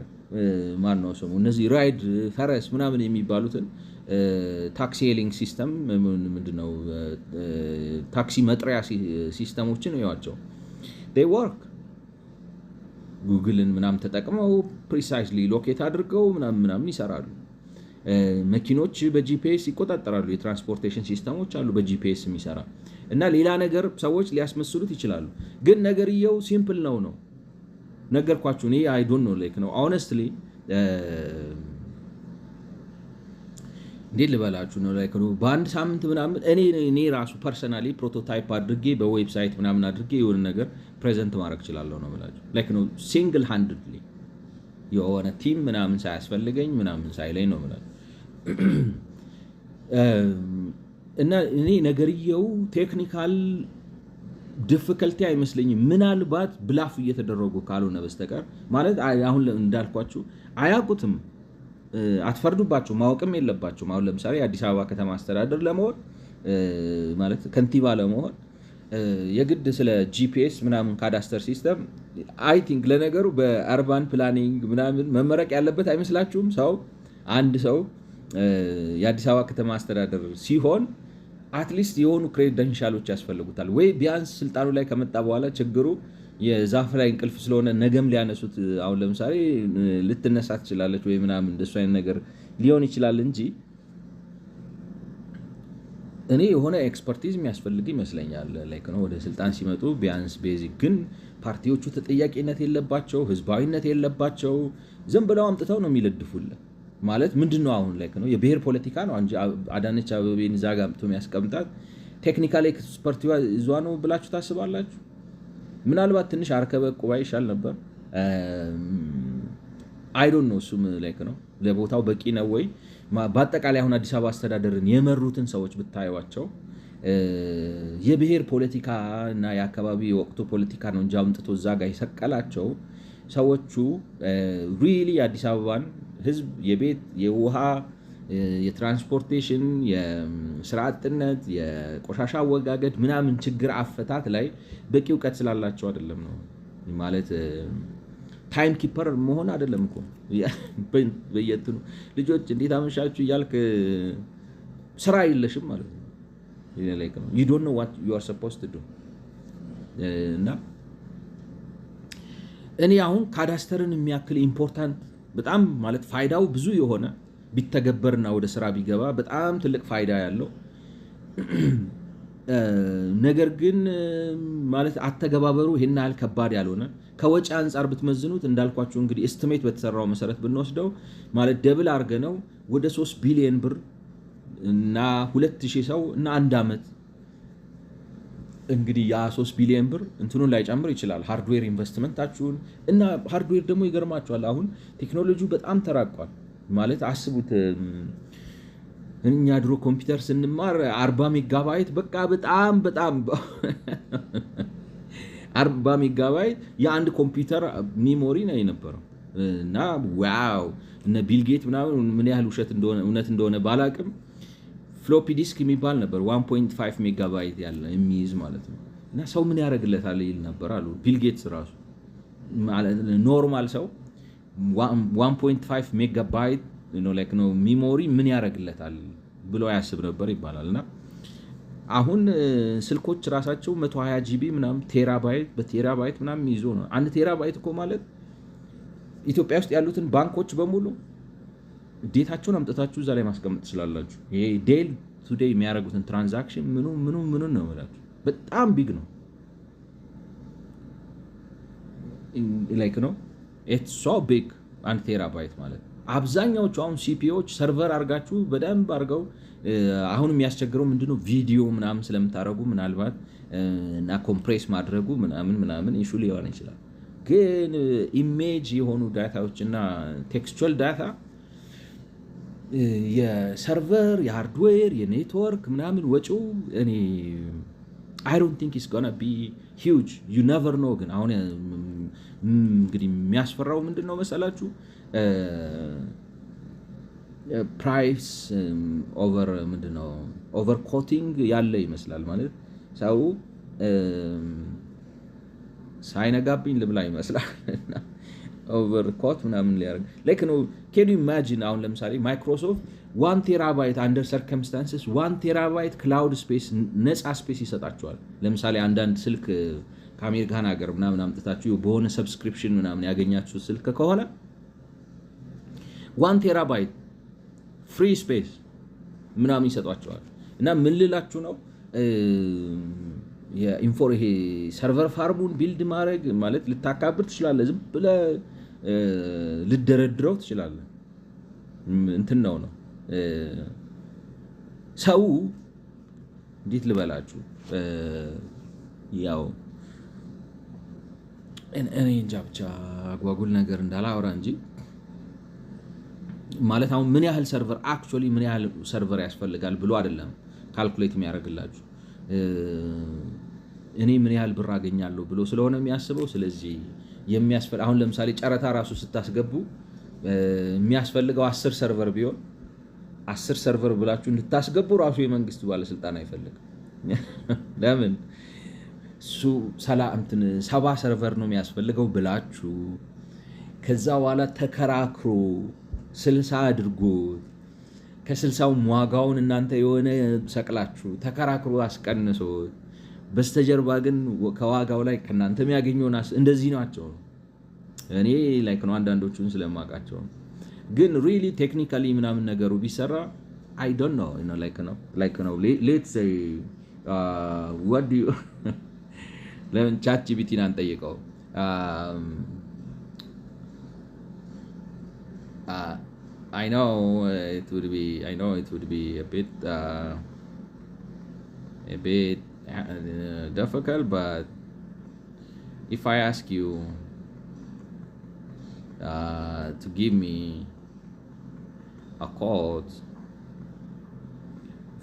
ማን ነው ሰሙ እነዚህ ራይድ ፈረስ ምናምን የሚባሉትን ታክሲ ሄሊንግ ሲስተም ምንድነው ታክሲ መጥሪያ ሲስተሞችን ያዋቸው they work ጉግልን ምናምን ተጠቅመው ፕሪሳይስሊ ሎኬት አድርገው ምናምን ይሰራሉ። መኪኖች በጂፒኤስ ይቆጣጠራሉ። የትራንስፖርቴሽን ሲስተሞች አሉ በጂፒኤስ የሚሰራ እና ሌላ ነገር ሰዎች ሊያስመስሉት ይችላሉ። ግን ነገርየው ሲምፕል ነው ነገርኳችሁ። እኔ አይ ዶንት ኖ ላይክ ነው ሆነስትሊ እንዴት ልበላችሁ ነው ላይክ ነው በአንድ ሳምንት ምናምን እኔ ራሱ ፐርሰናሊ ፕሮቶታይፕ አድርጌ በዌብሳይት ምናምን አድርጌ የሆነ ነገር ፕሬዘንት ማድረግ እችላለሁ ነው የምላችሁ። ላይክ ነው ሲንግል ሃንድድሊ የሆነ ቲም ምናምን ሳያስፈልገኝ ምናምን ሳይለኝ ነው የምላችሁ። እና እኔ ነገርየው ቴክኒካል ዲፊከልቲ አይመስለኝም፣ ምናልባት ብላፍ እየተደረጉ ካልሆነ በስተቀር ማለት አሁን እንዳልኳችሁ አያውቁትም። አትፈርዱባቸው፣ ማወቅም የለባቸውም። አሁን ለምሳሌ የአዲስ አበባ ከተማ አስተዳደር ለመሆን ማለት ከንቲባ ለመሆን የግድ ስለ ጂፒኤስ ምናምን ካዳስተር ሲስተም አይ ቲንክ ለነገሩ በአርባን ፕላኒንግ ምናምን መመረቅ ያለበት አይመስላችሁም? አንድ ሰው የአዲስ አበባ ከተማ አስተዳደር ሲሆን አትሊስት የሆኑ ክሬደንሻሎች ያስፈልጉታል ወይ ቢያንስ ስልጣኑ ላይ ከመጣ በኋላ ችግሩ የዛፍ ላይ እንቅልፍ ስለሆነ ነገም ሊያነሱት አሁን ለምሳሌ ልትነሳ ትችላለች ወይ ምናምን እንደሱ አይነት ነገር ሊሆን ይችላል እንጂ እኔ የሆነ ኤክስፐርቲዝ የሚያስፈልግ ይመስለኛል። ላይክ ነው ወደ ስልጣን ሲመጡ ቢያንስ ቤዚክ ግን ፓርቲዎቹ ተጠያቂነት የለባቸው፣ ህዝባዊነት የለባቸው። ዝም ብለው አምጥተው ነው የሚለድፉልን። ማለት ምንድነው አሁን ላይክ ነው የብሔር ፖለቲካ ነው እንጂ አዳነች አበቤን እዛ ጋር አምጥቶ የሚያስቀምጣት ቴክኒካል ኤክስፐርቲዋ እዟ ነው ብላችሁ ታስባላችሁ? ምናልባት ትንሽ አርከበ ቁባይ ይሻል ነበር። አይ ዶንት ኖ እሱም ላይክ ነው ለቦታው በቂ ነው ወይ? በአጠቃላይ አሁን አዲስ አበባ አስተዳደርን የመሩትን ሰዎች ብታዩዋቸው የብሔር ፖለቲካ እና የአካባቢ የወቅቱ ፖለቲካ ነው እንጂ አምጥቶ እዛ ጋር የሰቀላቸው ሰዎቹ ሪሊ የአዲስ አበባን ህዝብ የቤት የውሃ የትራንስፖርቴሽን የስራ አጥነት የቆሻሻ አወጋገድ ምናምን ችግር አፈታት ላይ በቂ እውቀት ስላላቸው አይደለም ነው ማለት ታይም ኪፐር መሆን አይደለም እኮ በየትኑ ልጆች እንዴት አመሻችሁ እያልክ ስራ የለሽም ማለት ነው። you don't know what you are supposed to do እና እኔ አሁን ካዳስተርን የሚያክል ኢምፖርታንት በጣም ማለት ፋይዳው ብዙ የሆነ ቢተገበርና ወደ ስራ ቢገባ በጣም ትልቅ ፋይዳ ያለው ነገር ግን ማለት አተገባበሩ ይሄን ያህል ከባድ ያልሆነ ከወጪ አንፃር ብትመዝኑት እንዳልኳችሁ እንግዲህ ኤስቲሜት በተሰራው መሰረት ብንወስደው ማለት ደብል አርገነው ወደ 3 ቢሊዮን ብር እና 2000 ሰው እና አንድ አመት እንግዲህ ያ 3 ቢሊዮን ብር እንትኑን ላይ ጨምር ይችላል ሃርድዌር ኢንቨስትመንታችሁን እና ሃርድዌር ደግሞ ይገርማችኋል አሁን ቴክኖሎጂው በጣም ተራቋል ማለት አስቡት እኛ ድሮ ኮምፒውተር ስንማር 40 ሜጋባይት በቃ በጣም 40 ሜጋባይት የአንድ ኮምፒውተር ሜሞሪ ነው የነበረው እና ዋው እነ ቢል ጌት ምናምን ምን ያህል እውነት እንደሆነ ባላቅም ፍሎፒ ዲስክ የሚባል ነበር 1.5 ሜጋባይት ያለ የሚይዝ ማለት ነው እና ሰው ምን ያደርግለታል ይል ነበር አሉ ቢል ጌትስ ራሱ ማለት ኖርማል ሰው 1.5 ሜጋባይት ላይክ ነው ሜሞሪ ምን ያደርግለታል ብሎ ያስብ ነበር ይባላልና አሁን ስልኮች ራሳቸው 120 ጂቢ ምናምን ቴራባይት በቴራባይት ምናምን ይዞ ነው። 1 ቴራባይት እኮ ማለት ኢትዮጵያ ውስጥ ያሉትን ባንኮች በሙሉ ዴታቸውን አምጥታችሁ እዛ ላይ ማስቀመጥ ትችላላችሁ። ይሄ ዴይ ቱ ዴይ የሚያደርጉትን ትራንዛክሽን ምኑ ነው ማለት በጣም ቢግ ነው ላይክ ነው ኢትስ ሶ ቢግ 1 ቴራባይት ማለት አብዛኛዎቹ አሁን ሲፒኦች ሰርቨር አርጋችሁ በደንብ አርገው አሁን የሚያስቸግረው ምንድነው ቪዲዮ ምናምን ስለምታረጉ ምናልባት እና ኮምፕሬስ ማድረጉ ምናምን ኢሹ ሊሆን ይችላል። ግን ኢሜጅ የሆኑ ዳታዎችና ቴክስቹዋል ዳታ የሰርቨር የሃርድዌር የኔትወርክ ምናምን ወጪው እኔ I don't think it's gonna be huge. You never know ግን አሁን እንግዲህ የሚያስፈራው ምንድነው መሰላችሁ ፕራይስ ኦቨር ኮቲንግ ያለ ይመስላል ማለት ሰው ሳይነጋብኝ ልብላ ይመስላል ኦቨር ኮት ምናምን ሊያደርግ ላይክ ነው can you imagine አሁን ለምሳሌ ማይክሮሶፍት 1 ቴራባይት under circumstances 1 ቴራባይት ክላውድ ስፔስ ነፃ ስፔስ ይሰጣቸዋል። ለምሳሌ አንዳንድ ስልክ ከአሜሪካን ሀገር ምናምን አምጥታችሁ በሆነ ሰብስክሪፕሽን ምናምን ያገኛችሁ ስልክ ከሆነ 1 ቴራባይት ፍሪ ስፔስ ምናምን ይሰጧቸዋል። እና ምን ልላችሁ ነው የኢንፎር ይሄ ሰርቨር ፋርሙን ቢልድ ማድረግ ማለት ልታካብር ትችላለህ፣ ዝም ብለህ ልደረድረው ትችላለህ። እንትን ነው ሰው እንዴት ልበላችሁ ያው እኔ እንጃ ብቻ አጓጉል ነገር እንዳላወራ እንጂ ማለት አሁን ምን ያህል ሰርቨር አክቹዋሊ ምን ያህል ሰርቨር ያስፈልጋል ብሎ አይደለም ካልኩሌት የሚያደርግላችሁ እኔ ምን ያህል ብር አገኛለሁ ብሎ ስለሆነ የሚያስበው። ስለዚህ አሁን ለምሳሌ ጨረታ ራሱ ስታስገቡ የሚያስፈልገው 10 ሰርቨር ቢሆን 10 ሰርቨር ብላችሁ እንድታስገቡ ራሱ የመንግስት ባለስልጣን አይፈልግም። ለምን እሱ 70 ሰርቨር ነው የሚያስፈልገው ብላችሁ ከዛ በኋላ ተከራክሮ 60 አድርጎት ከ60ው ዋጋውን እናንተ የሆነ ሰቅላችሁ ተከራክሮ አስቀንሶት በስተጀርባ ግን ከዋጋው ላይ ከናንተ የሚያገኙና እንደዚህ ናቸው። እኔ ላይክ ነው አንዳንዶቹን ስለማውቃቸው ግን ሪሊ ቴክኒካሊ ምናምን ነገሩ ቢሰራ አይ ዶንት ኖ ላይክ ነው ሌትስ ሴይ what do you ለምን ቻት ጂፒቲን አንጠይቀው I know it would be a bit difficult, but if I ask you to give me a quote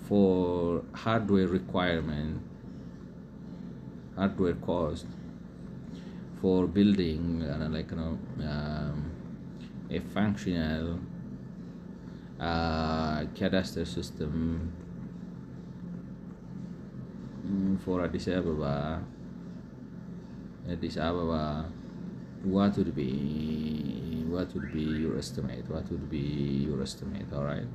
for hardware cost for building a functional cadastre system for Addis Ababa, what would be your estimate? All right.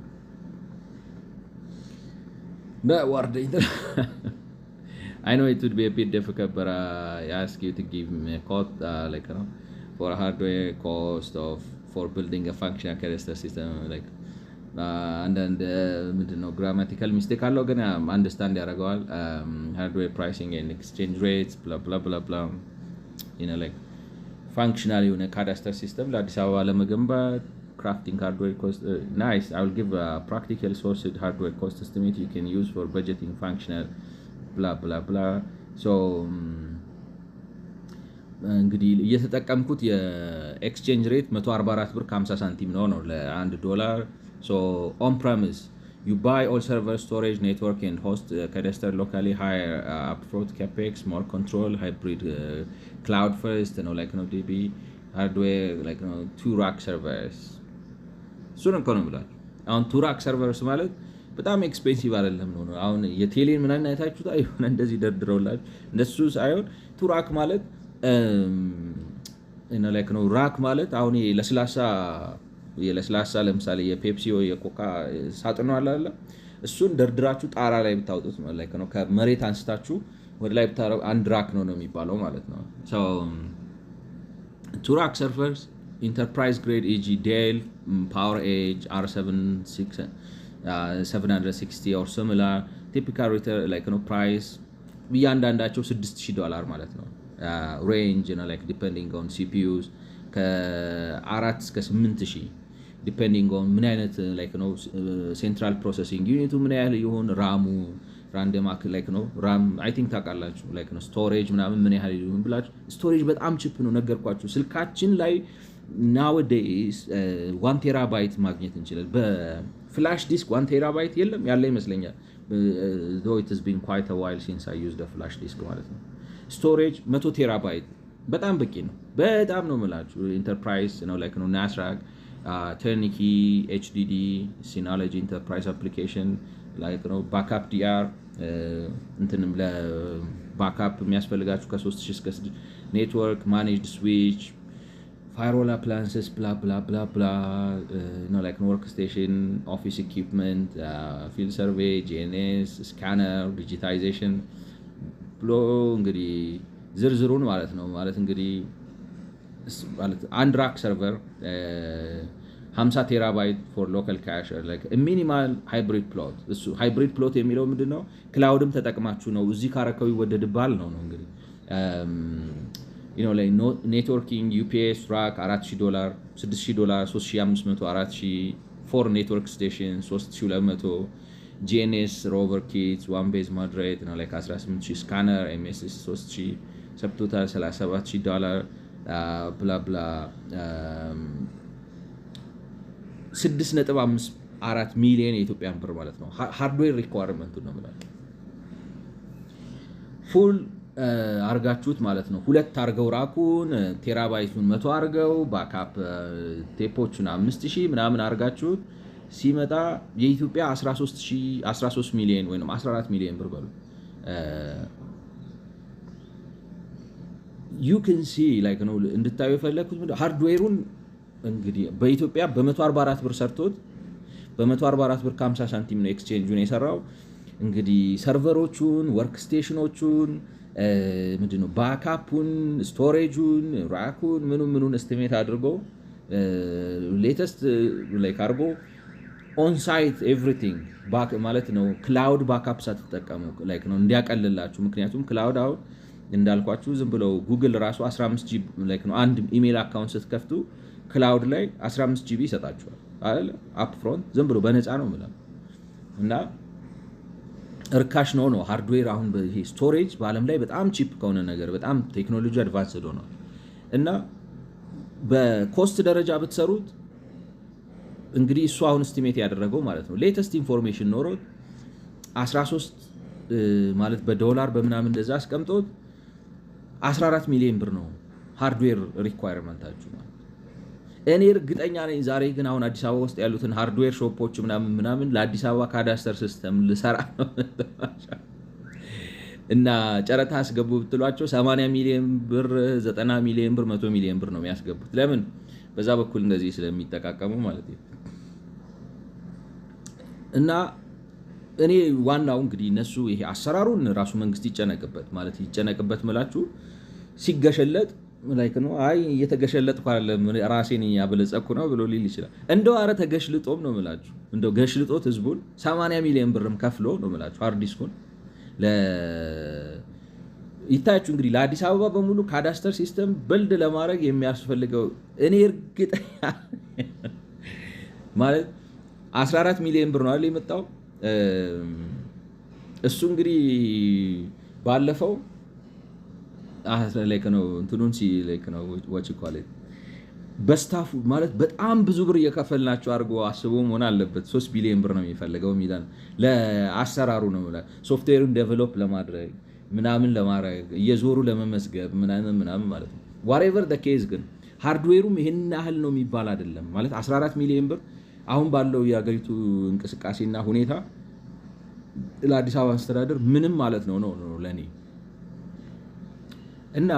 That word. I know it would be a bit difficult, but I ask you to give me a quote, for a hardware cost for building a functional cadastre system, አንዳንድ ምንድነው ግራማቲካል ሚስቴክ አለው ግን አንደርስታንድ ያደርገዋል። ሃርድዌር ፕራይሲንግ ኤንድ ኤክስቼንጅ ሬትስ ብላ ብላ ብላ ብላ ፋንክሽናል የሆነ ካዳስተር ሲስተም ለአዲስ አበባ ለመገንባት crafting hardware cost nice. I will give a practical sourced hardware cost estimate you can use for budgeting functional blah blah blah. So እንግዲህ እየተጠቀምኩት የኤክስቼንጅ ሬት 144 ብር ከ50 ሳንቲም ነው ለ1 ዶላር። So on premise you buy all server storage network and host cadastre locally, higher upfront capex, more control, hybrid cloud first DB hardware 2 rack servers. እሱን እኮ ነው ብላችሁ አሁን 2 rack servers ማለት በጣም ኤክስፔንሲቭ አይደለም ነው። አሁን የቴሌን ምናምን አይታችሁት አይሆን እንደዚህ ደርድረውላችሁ እንደሱ ሳይሆን 2 rack ማለት ራክ ማለት አሁን ለስላሳ ለምሳሌ የፔፕሲ ወይ የኮካ ሳጥኑ አለ እሱን ደርድራችሁ ጣራ ላይ ብታወጡት ማለት ነው ከመሬት አንስታችሁ ወደ ላይ ብታረው አንድ ራክ ነው የሚባለው ማለት ነው። so 2 rack servers enterprise grade e.g. Dell PowerEdge R760 or similar typical retail price እያንዳንዳቸው $6,000 ማለት ነው። range depending on CPUs ከ4 እስከ 8,000 depending on ምን አይነት central processing unit ምን ያህል ይሆን ራሙ random ram I think ታውቃላችሁ storage ምናምን ምን ያህል ይሆን ብላችሁ storage በጣም ቺፕ ነው ነገርኳችሁ። ስልካችን ላይ nowadays 1 terabyte ማግኘት እንችላለን። በፍላሽ ዲስክ 1 terabyte የለም ያለ ይመስለኛል though it has been quite a while since I used a flash disk ማለት ነው። storage 100 terabyte በጣም በቂ ነው። በጣም ነው የምላችሁ ኢንተርፕራይዝ ነው ናስራግ Turnkey HDD Synology Enterprise Application ባክአፕ DR እንትንም ለባክአፕ የሚያስፈልጋችሁ ከ3000 እስከ 6 ኔትወርክ ማኔጅድ ስዊች firewall appliances blah blah blah blah workstation office equipment field survey GNS scanner digitization ብሎ እንግዲህ ዝርዝሩን ማለት ነው። ማለት እንግዲህ አንድ ራክ ሰርቨር 50 ቴራባይት ፎር ሎካል ካሽ ላይክ ሚኒማል ሃይብሪድ ፕሎት። እሱ ሃይብሪድ ፕሎት የሚለው ምንድነው? ክላውድም ተጠቅማችሁ ነው እዚህ ካረከው ይወደድባል ነው እንግዲህ ላይ ኔትወርኪንግ ዩፒኤስ ራክ $4000 $6000 $3500 $4000 ፎር ኔትወርክ ስቴሽን $3200 ጂኤንኤስ ሮቨር ኪትስ ዋን ቤዝ ማድሬት ነው ላይክ $18000 ስካነር ኤምኤስኤስ $3000 ሰብቶታል $37000 ብላ ብላ 6.54 ሚሊዮን የኢትዮጵያን ብር ማለት ነው። ሃርድዌር ሪኳየርመንቱ ነው ማለት ፉል አርጋችሁት ማለት ነው። ሁለት አርገው ራኩን ቴራባይቱን 100 አርገው ባካፕ ቴፖቹን 5000 ምናምን አርጋችሁት ሲመጣ የኢትዮጵያ 13 ሚሊዮን ወይም 14 ሚሊዮን ብር በሉ you can see like ነው እንድታዩ የፈለኩት ሃርድዌሩን እንግዲህ በኢትዮጵያ በ144 ብር ሰርቶት በ144 ብር ከ50 ሳንቲም ነው ኤክስቼንጁን የሰራው። እንግዲህ ሰርቨሮቹን ወርክ ስቴሽኖቹን ምንድነው ባካፑን ስቶሬጁን ራኩን ምኑን ኤስቲሜት አድርጎ ሌተስት ላይክ አርጎ ኦን ሳይት ኤቭሪቲንግ ባክ ማለት ነው። ክላውድ ባካፕ ሳትጠቀሙ ላይክ ነው እንዲያቀልላችሁ። ምክንያቱም ክላውድ አሁን እንዳልኳችሁ ዝም ብለው ጉግል ራሱ 15 ጂቢ ላይክ ነው አንድ ኢሜል አካውንት ስትከፍቱ ክላውድ ላይ 15 ጂቢ ይሰጣችኋል አይደል? አፕ ፍሮንት ዝም ብሎ በነፃ ነው ማለት እና እርካሽ ነው ሃርድዌር። አሁን በይሄ ስቶሬጅ በአለም ላይ በጣም ቺፕ ከሆነ ነገር በጣም ቴክኖሎጂ አድቫንስድ ሆኗል እና በኮስት ደረጃ ብትሰሩት እንግዲህ እሱ አሁን እስቲሜት ያደረገው ማለት ነው ሌተስት ኢንፎርሜሽን ኖሮት 13 ማለት በዶላር በምናምን እንደዛ አስቀምጦት 14 ሚሊዮን ብር ነው ሃርድዌር ሪኳየርመንታችሁ ማለት። እኔ እርግጠኛ ነኝ ዛሬ ግን አሁን አዲስ አበባ ውስጥ ያሉትን ሃርድዌር ሾፖች ምናምን ለአዲስ አበባ ካዳስተር ሲስተም ልሰራ ነው እና ጨረታ አስገቡ ብትሏቸው 80 ሚሊዮን ብር 90 ሚሊዮን ብር 100 ሚሊዮን ብር ነው የሚያስገቡት። ለምን? በዛ በኩል እንደዚህ ስለሚጠቃቀሙ ማለት ነው። እና እኔ ዋናው እንግዲህ እነሱ ይሄ አሰራሩን ራሱ መንግስት ይጨነቅበት ማለት ይጨነቅበት መላችሁ ሲገሸለጥ ላይክ ነው አይ እየተገሸለጥኩ አይደለም ራሴን ያበለጸኩ ነው ብሎ ሊል ይችላል። እንደው አረ ተገሽልጦም ነው መላችሁ እንደው ገሽልጦት ህዝቡን 80 ሚሊዮን ብርም ከፍሎ ነው መላችሁ ሃርድ ዲስኩን ይታያችሁ እንግዲህ ለአዲስ አበባ በሙሉ ካዳስተር ሲስተም በልድ ለማድረግ የሚያስፈልገው እኔ እርግጠኛ ማለት 14 ሚሊዮን ብር ነው አይደል የመጣው። እሱ እንግዲህ ባለፈው ላይክ ነው እንትኑን ላይክ ነው ወጪ ኳሊቲ በስታፉ ማለት በጣም ብዙ ብር እየከፈልናቸው አድርጎ አስቦ መሆን አለበት። 3 ቢሊዮን ብር ነው የሚፈልገው ሚላን ለአሰራሩ ነው ማለት ሶፍትዌሩን ዴቨሎፕ ለማድረግ ምናምን ለማድረግ እየዞሩ ለመመዝገብ ምናምን ማለት ነው። ዋትኤቨር ዘ ኬዝ ግን ሃርድዌሩም ይሄን ያህል ነው የሚባል አይደለም ማለት 14 ሚሊዮን ብር አሁን ባለው የሀገሪቱ እንቅስቃሴና ሁኔታ ለአዲስ አበባ አስተዳደር ምንም ማለት ነው ለኔ እና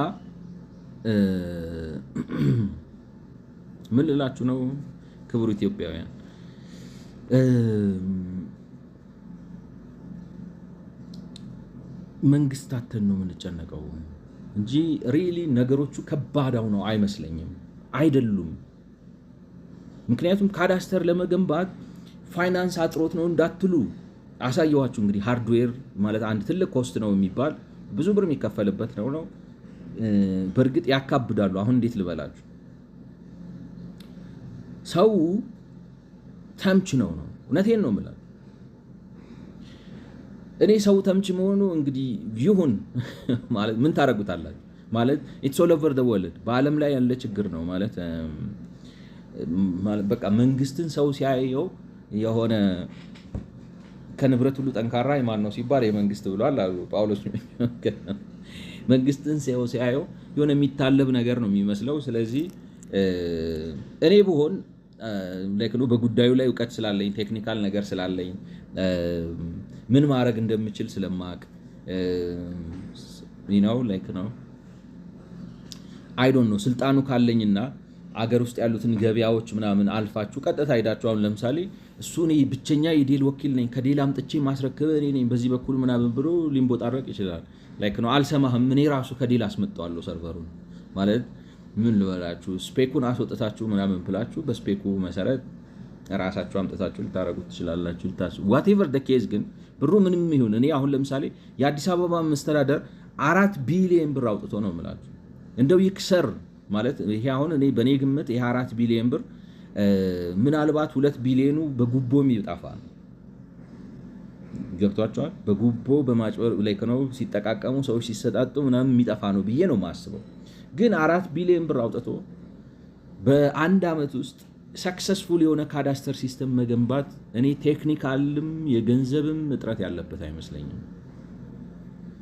ምን ልላችሁ ነው ክቡር ኢትዮጵያውያን መንግስታትን ነው የምንጨነቀው እንጂ ሪሊ ነገሮቹ ከባዳው ነው አይመስለኝም አይደሉም። ምክንያቱም ካዳስተር ለመገንባት ፋይናንስ አጥሮት ነው እንዳትሉ አሳየዋችሁ። እንግዲህ ሃርድዌር ማለት አንድ ትልቅ ኮስት ነው የሚባል ብዙ ብር የሚከፈልበት ነው። በእርግጥ ያካብዳሉ። አሁን እንዴት ልበላችሁ ሰው ተምች ነው እውነቴን ነው የምላችሁ። እኔ ሰው ተምች መሆኑ እንግዲህ ይሁን ማለት ምን ታረጉታላችሁ ማለት ኢትስ ኦል ኦቨር ዘ ወርልድ በአለም ላይ ያለ ችግር ነው ማለት በቃ መንግስትን ሰው ሲያየው የሆነ ከንብረት ሁሉ ጠንካራ የማን ነው ሲባል የመንግስት ብሏል አሉ ጳውሎስ። መንግስትን ሰው ሲያየው የሆነ የሚታለብ ነገር ነው የሚመስለው። ስለዚህ እኔ ብሆን ላይክ ነው በጉዳዩ ላይ እውቀት ስላለኝ ቴክኒካል ነገር ስላለኝ ምን ማድረግ እንደምችል ስለማቅ ላይክ ነው አይ ዶንት ኖ ስልጣኑ ካለኝና አገር ውስጥ ያሉትን ገበያዎች ምናምን አልፋችሁ ቀጥታ ሄዳችሁ አሁን ለምሳሌ እሱ እኔ ብቸኛ የዴል ወኪል ነኝ ከዴል አምጥቼ ማስረከበ እኔ ነኝ በዚህ በኩል ምናምን ብሎ ሊምቦጣረቅ ይችላል። ላይክ ነው አልሰማህም እኔ ራሱ ከዴል አስመጣዋለሁ ሰርቨሩን ማለት ምን ልበላችሁ ስፔኩን አስወጥታችሁ ምናምን ብላችሁ በስፔኩ መሰረት ራሳችሁ አምጥታችሁ ልታረጉት ትችላላችሁ ልታስቡ whatever the case ግን ብሩ ምንም ይሁን እኔ አሁን ለምሳሌ የአዲስ አበባ መስተዳደር 4 ቢሊዮን ብር አውጥቶ ነው የምላችሁ እንደው ይክሰር ማለት ይሄ አሁን እኔ በኔ ግምት ይሄ 4 ቢሊዮን ብር ምናልባት 2 ቢሊዮኑ በጉቦ የሚጣፋ ነው ገብቷቸዋል በጉቦ በማጭበር ላይ ነው ሲጠቃቀሙ ሰዎች ሲሰጣጡ ምናምን የሚጠፋ ነው ብዬ ነው ማስበው ግን 4 ቢሊዮን ብር አውጥቶ በአንድ አመት ውስጥ ሰክሰስፉል የሆነ ካዳስተር ሲስተም መገንባት እኔ ቴክኒካልም የገንዘብም እጥረት ያለበት አይመስለኝም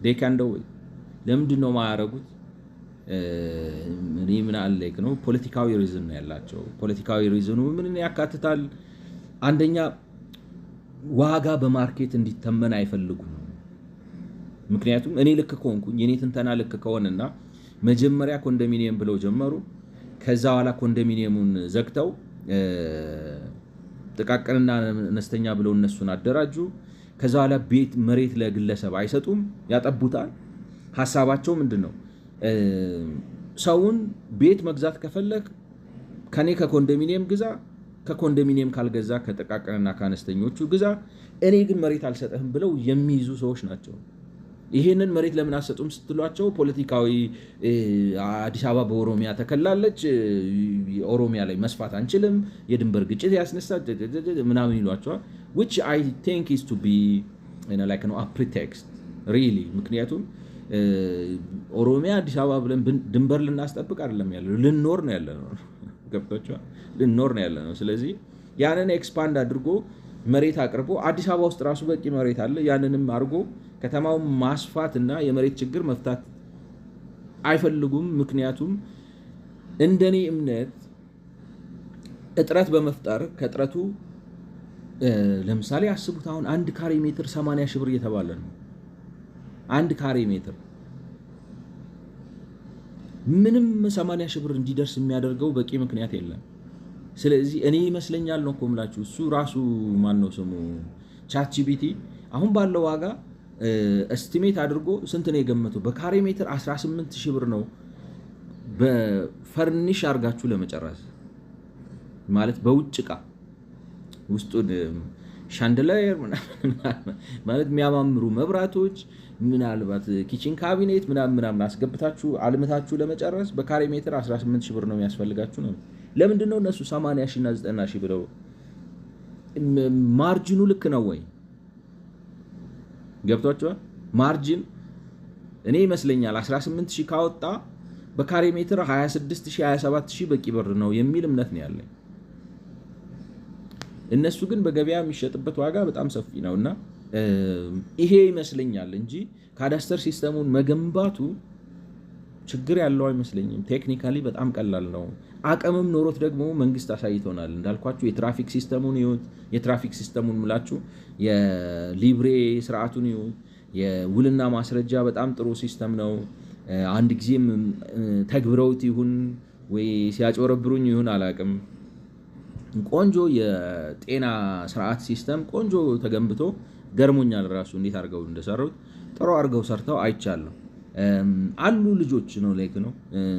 they can do it ለምንድን ነው ማያረጉት እኔ ምን አለክ ነው ፖለቲካዊ ሪዝን ነው ያላቸው ፖለቲካዊ ሪዝኑ ምን ያካትታል አንደኛ ዋጋ በማርኬት እንዲተመን አይፈልጉም ምክንያቱም እኔ ልክ ከሆንኩኝ የኔ ትንተና ልክ ከሆነና መጀመሪያ ኮንዶሚኒየም ብለው ጀመሩ ከዛ በኋላ ኮንዶሚኒየሙን ዘግተው ጥቃቅንና አነስተኛ ብለው እነሱን አደራጁ ከዛ በኋላ ቤት መሬት ለግለሰብ አይሰጡም ያጠቡታል ሐሳባቸው ምንድነው ሰውን ቤት መግዛት ከፈለክ ከኔ ከኮንዶሚኒየም ግዛ ከኮንዶሚኒየም ካልገዛ ከጥቃቅንና ካነስተኞቹ ግዛ እኔ ግን መሬት አልሰጠህም ብለው የሚይዙ ሰዎች ናቸው ይሄንን መሬት ለምን አሰጡም ስትሏቸው ፖለቲካዊ አዲስ አበባ በኦሮሚያ ተከላለች ኦሮሚያ ላይ መስፋት አንችልም የድንበር ግጭት ያስነሳል ምናምን ይሏቸዋል which I think is to be like a pretext really ምክንያቱም ኦሮሚያ አዲስ አበባ ብለን ድንበር ልናስጠብቅ አይደለም ያለው ልንኖር ነው ያለነው ገብቷቸዋል ልንኖር ነው ያለነው ስለዚህ ያንን ኤክስፓንድ አድርጎ መሬት አቅርቦ አዲስ አበባ ውስጥ ራሱ በቂ መሬት አለ ያንንም አድርጎ ከተማውን ማስፋትና የመሬት ችግር መፍታት አይፈልጉም ምክንያቱም እንደኔ እምነት እጥረት በመፍጠር ከጥረቱ ለምሳሌ አስቡት አሁን 1 ካሬ ሜትር 80 ሺህ ብር እየተባለ ነው 1 ካሬ ሜትር ምንም 80 ሺህ ብር እንዲደርስ የሚያደርገው በቂ ምክንያት የለም ስለዚህ እኔ ይመስለኛል ነው ቆምላችሁ እሱ ራሱ ማን ነው ስሙ ChatGPT አሁን ባለው ዋጋ ኤስቲሜት አድርጎ ስንት ነው የገመተው በካሬ ሜትር 18000 ብር ነው በፈርኒሽ አርጋችሁ ለመጨረስ ማለት በውጭ ዕቃ ውስጡ ሻንደለር ማለት የሚያማምሩ መብራቶች ምናልባት ኪችን ካቢኔት ምናምን አስገብታችሁ አልምታችሁ ለመጨረስ በካሬ ሜትር 18000 ብር ነው የሚያስፈልጋችሁ ነው ለምንድን ነው እነሱ 80000 እና 90000 ብለው ማርጂኑ ልክ ነው ወይ ገብቷችኋል ማርጂን እኔ ይመስለኛል 18000 ካወጣ በካሬ ሜትር 26000 27000 በቂ ብር ነው የሚል እምነት ነው ያለኝ እነሱ ግን በገበያ የሚሸጥበት ዋጋ በጣም ሰፊ ነውና ይሄ ይመስለኛል እንጂ ካዳስተር ሲስተሙን መገንባቱ ችግር ያለው አይመስለኝም ቴክኒካሊ በጣም ቀላል ነው አቀምም ኖሮት ደግሞ መንግስት አሳይቶናል እንዳልኳችሁ የትራፊክ ሲስተሙን ይሁት የትራፊክ ሲስተሙን ምላችሁ የሊብሬ ስርዓቱን ይሁት የውልና ማስረጃ በጣም ጥሩ ሲስተም ነው አንድ ጊዜም ተግብረውት ይሁን ወይ ሲያጨረብሩኝ ይሁን አላቅም ቆንጆ የጤና ስርዓት ሲስተም ቆንጆ ተገንብቶ ገርሞኛል ራሱ እንዴት አርገው እንደሰሩት ጥሩ አርገው ሰርተው አይቻለሁ አሉ ልጆች ነው ላይክ ነው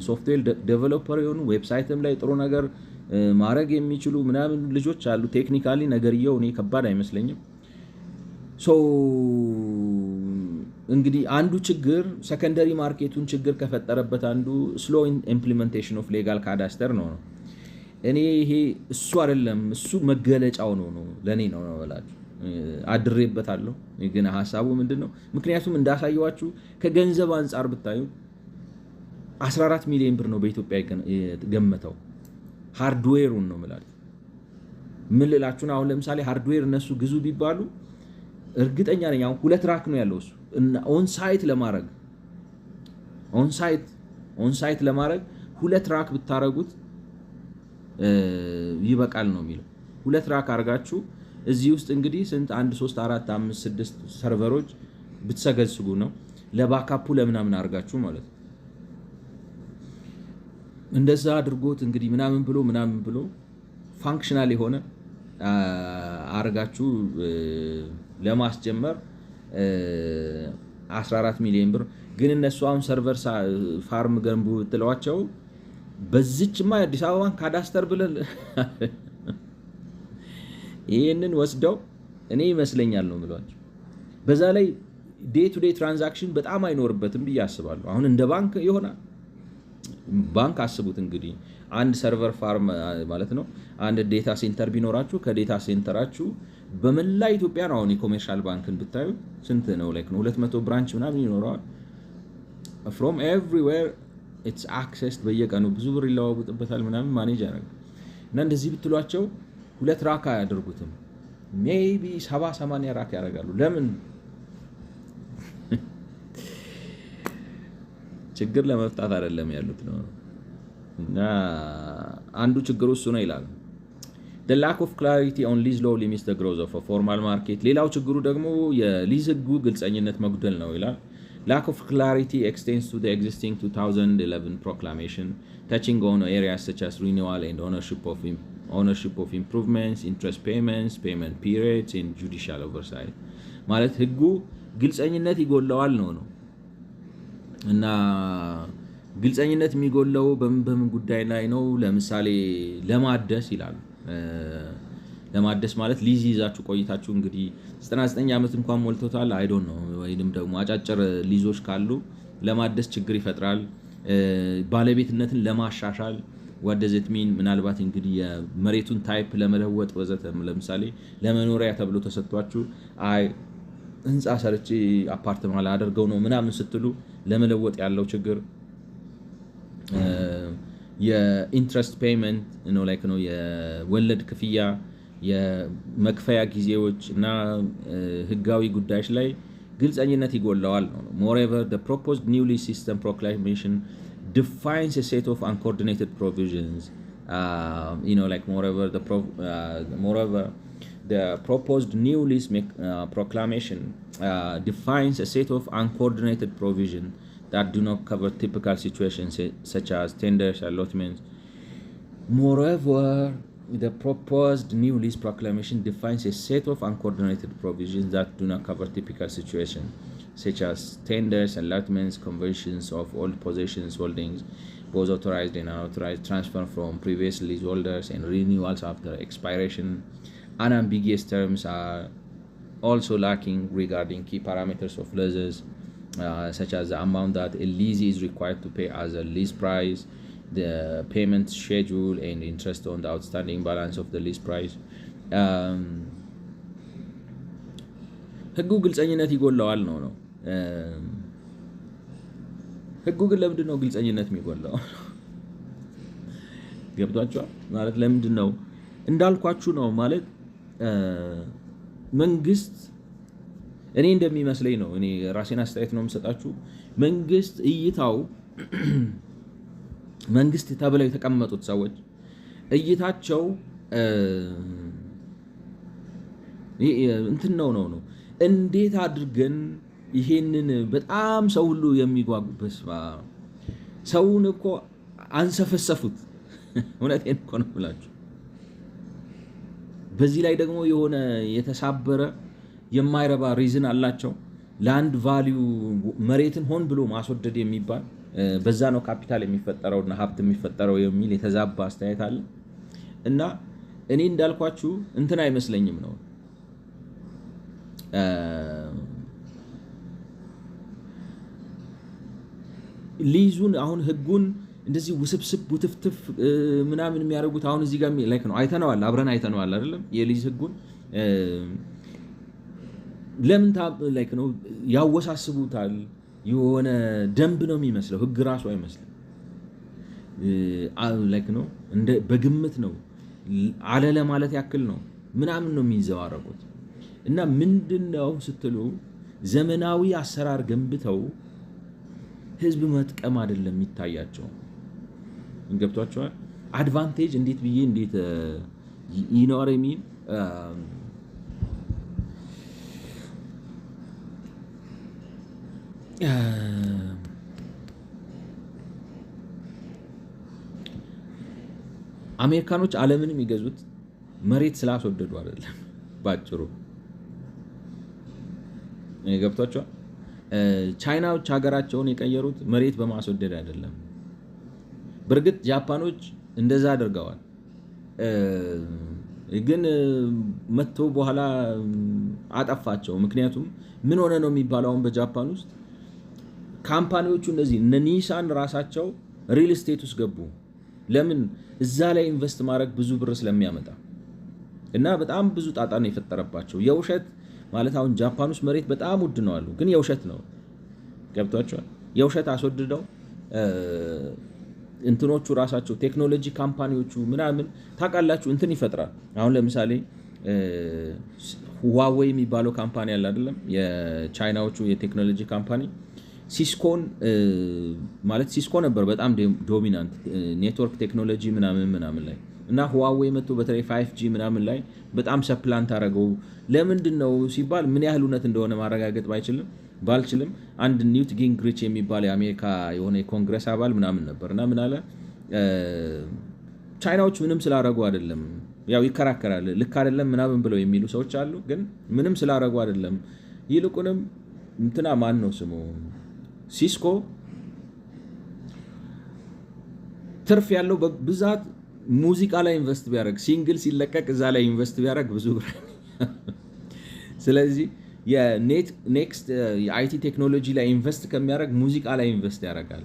ሶፍትዌር ዴቨሎፐር የሆኑ ዌብሳይትም ላይ ጥሩ ነገር ማድረግ የሚችሉ ምናምን ልጆች አሉ ቴክኒካሊ ነገርየው እኔ ከባድ አይመስለኝም ሶ እንግዲህ አንዱ ችግር ሰከንደሪ ማርኬቱን ችግር ከፈጠረበት አንዱ ስሎ ኢምፕሊሜንቴሽን ኦፍ ሌጋል ካዳስተር ነው እኔ ይሄ እሱ አይደለም እሱ መገለጫው ነው ለኔ ነው ወላችሁ አድሬበታለሁ ግን ሐሳቡ ምንድነው ምክንያቱም እንዳሳየዋችሁ ከገንዘብ አንፃር ብታዩ 14 ሚሊዮን ብር ነው በኢትዮጵያ ገመተው ሃርድዌሩን ነው ማለት ምን ልላችሁ አሁን ለምሳሌ ሃርድዌር እነሱ ግዙ ቢባሉ እርግጠኛ ነኝ አሁን 2 ራክ ነው ያለው እሱ ኦን ሳይት ለማድረግ 2 ራክ ብታረጉት ይበቃል ነው የሚለው 2 ራክ አርጋችሁ እዚህ ውስጥ እንግዲህ ስንት 1 3 4 5 6 ሰርቨሮች ብትሰገስጉ ነው ለባካፑ ለምናምን አርጋችሁ ማለት እንደዛ አድርጎት እንግዲህ ምናምን ብሎ ፋንክሽናል የሆነ አርጋችሁ ለማስጀመር 14 ሚሊዮን ብር ግን እነሱ አሁን ሰርቨር ፋርም ገንቡ ብትለዋቸው በዚችማ የአዲስ አበባን ካዳስተር ብለን ይህንን ወስደው እኔ ይመስለኛል ነው የምላቸው። በዛ ላይ ዴይ ቱ ዴይ ትራንዛክሽን በጣም አይኖርበትም ብዬ አስባለሁ። አሁን እንደ ባንክ ይሆናል። ባንክ አስቡት እንግዲህ አንድ ሰርቨር ፋርም ማለት ነው። አንድ ዴታ ሴንተር ቢኖራችሁ ከዴታ ሴንተራችሁ በመላ ኢትዮጵያ ነው። አሁን የኮሜርሻል ባንክን ብታዩ ስንት ነው? ላይክ ነው 200 ብራንች ምናምን ይኖረዋል። ፍሮም ኤቭሪዌር ኢትስ አክሰስድ በየቀኑ ብዙ ብር ይለዋውጥበታል ምናምን ማኔጅ ያደርጋል። እና እንደዚህ ብትሏቸው 2 ራክ አያደርጉትም። ሜይቢ 70-80 ራክ ያደርጋሉ። ለምን? ችግር ለመፍታት አይደለም ያሉት ነው። እና አንዱ ችግሩ እሱ ነው ይላል። the lack of clarity on lease law limits the growth of a formal market። ሌላው ችግሩ ደግሞ የሊዝ ህጉ ግልጸኝነት መጉደል ነው ይላል። lack of clarity extends to the existing 2011 proclamation touching on areas such as renewal and ownership of improvements, interest payments, payment periods and judicial oversight። ማለት ህጉ ግልጸኝነት ይጎለዋል ነው እና ግልጸኝነት የሚጎለው በምን ጉዳይ ላይ ነው? ለምሳሌ ለማደስ ይላል። ለማደስ ማለት ሊዝ ይዛችሁ ቆይታችሁ እንግዲህ 99 ዓመት እንኳን ሞልቶታል አይ ዶንት ኖ፣ ወይንም ደግሞ አጫጭር ሊዞች ካሉ ለማደስ ችግር ይፈጥራል። ባለቤትነትን ለማሻሻል what does it mean? ምናልባት እንግዲህ የመሬቱን ታይፕ ለመለወጥ ወዘተ። ለምሳሌ ለመኖሪያ ተብሎ ተሰጥቷችሁ አይ ህንፃ ሰርቼ አፓርትማ ላደርገው ነው ምናምን ስትሉ ለመለወጥ ያለው ችግር የኢንትረስት ፔይመንት ነው ላይክ ነው የወለድ ክፍያ የመክፈያ ጊዜዎች እና ህጋዊ ጉዳዮች ላይ ግልጸኝነት ይጎለዋል ነው። moreover the proposed new lease system proclamation defines a set of uncoordinated provisions like moreover the proposed new lease proclamation defines a set of uncoordinated provisions that do not cover typical situations such as tenders, allotments. Moreover, the proposed new lease proclamation defines a set of uncoordinated provisions that do not cover typical situations such as tenders, allotments, conversions of old possessions, holdings, both authorized and unauthorized, transfer from previous leaseholders, and renewals after expiration. Unambiguous terms are also lacking regarding key parameters of leases. Such as the amount that a leasee is required to pay as a lease price, the payment schedule, and interest on the outstanding balance of the lease price. ህጉ ግልጸኝነት ይጎለዋል ነው። ህጉ ግን ለምንድን ነው ግልጸኝነት የሚጎለው? ገብቷችኋል? ማለት ለምንድን ነው እንዳልኳችሁ ነው። ማለት መንግስት እኔ እንደሚመስለኝ ነው። እኔ ራሴን አስተያየት ነው የምሰጣችሁ። መንግስት እይታው መንግስት ተብለው የተቀመጡት ሰዎች እይታቸው እንትን ነው እንዴት አድርገን ይሄንን በጣም ሰው ሁሉ የሚጓጉበት ሰውን እኮ አንሰፈሰፉት። እውነቴን እኮ ነው ብላችሁ በዚህ ላይ ደግሞ የሆነ የተሳበረ የማይረባ ሪዝን አላቸው። ላንድ ቫልዩ መሬትን ሆን ብሎ ማስወደድ የሚባል በዛ ነው ካፒታል የሚፈጠረውና ሀብት የሚፈጠረው የሚል የተዛባ አስተያየት አለ። እና እኔ እንዳልኳችሁ እንትን አይመስለኝም ነው ሊዙን አሁን ህጉን እንደዚህ ውስብስብ ውትፍትፍ ምናምን የሚያደርጉት አሁን እዚህ ጋር ላይክ ነው አይተነዋል፣ አብረን አይተነዋል አይደለም? የሊዝ ህጉን ለምን ላይክ ነው ያወሳስቡታል። የሆነ ደንብ ነው የሚመስለው፣ ህግ ራሱ አይመስልም። ላይክ ነው እንደ በግምት ነው አለ ለማለት ያክል ነው ምናምን ነው የሚንዘዋረቁት። እና ምንድነው ስትሉ ዘመናዊ አሰራር ገንብተው ህዝብ መጥቀም አይደለም የሚታያቸው። ገብቷቸዋል። አድቫንቴጅ እንዴት ብዬ እንዴት ይኖር የሚል አሜሪካኖች ዓለምን የሚገዙት መሬት ስላስወደዱ አይደለም። ባጭሩ ገብቷቸዋል። ቻይናዎች ሀገራቸውን የቀየሩት መሬት በማስወደድ አይደለም። በእርግጥ ጃፓኖች እንደዛ አድርገዋል፣ ግን መጥቶ በኋላ አጠፋቸው። ምክንያቱም ምን ሆነ ነው የሚባለው አሁን በጃፓን ውስጥ ካምፓኒዎቹ እነዚህ እነ ኒሳን ራሳቸው ሪል ስቴት ውስጥ ገቡ። ለምን? እዛ ላይ ኢንቨስት ማድረግ ብዙ ብር ስለሚያመጣ እና በጣም ብዙ ጣጣ ነው የፈጠረባቸው። የውሸት ማለት አሁን ጃፓን ውስጥ መሬት በጣም ውድ ነው አሉ፣ ግን የውሸት ነው። ገብቷቸዋል። የውሸት አስወድደው እንትኖቹ ራሳቸው ቴክኖሎጂ ካምፓኒዎቹ ምናምን ታውቃላችሁ እንትን ይፈጥራል። አሁን ለምሳሌ ሁዋዌይ የሚባለው ካምፓኒ አለ አይደለም? የቻይናዎቹ የቴክኖሎጂ ካምፓኒ ሲስኮን ማለት ሲስኮ ነበር በጣም ዶሚናንት ኔትወርክ ቴክኖሎጂ ምናምን ላይ እና ሁዋዌይ መጥቶ በተለይ 5G ምናምን ላይ በጣም ሰፕላንት አደረገው። ለምንድን ነው ሲባል ምን ያህል እውነት እንደሆነ ማረጋገጥ ባልችልም አንድ ኒውት ጊንግሪች የሚባል የአሜሪካ የሆነ የኮንግረስ አባል ምናምን ነበር እና ምን አለ ቻይናዎች ምንም ስላረጉ አይደለም፣ ያው ይከራከራል፣ ልክ አይደለም ምናምን ብለው የሚሉ ሰዎች አሉ። ግን ምንም ስላረጉ አይደለም፣ ይልቁንም እንትና ማን ነው ስሙ ሲስኮ ትርፍ ያለው በብዛት ሙዚቃ ላይ ኢንቨስት ቢያደርግ ሲንግል ሲለቀቅ እዛ ላይ ኢንቨስት ቢያደርግ ብዙ ብር ስለዚህ የኔክስት የአይቲ ቴክኖሎጂ ላይ ኢንቨስት ከሚያደርግ ሙዚቃ ላይ ኢንቨስት ያደርጋል።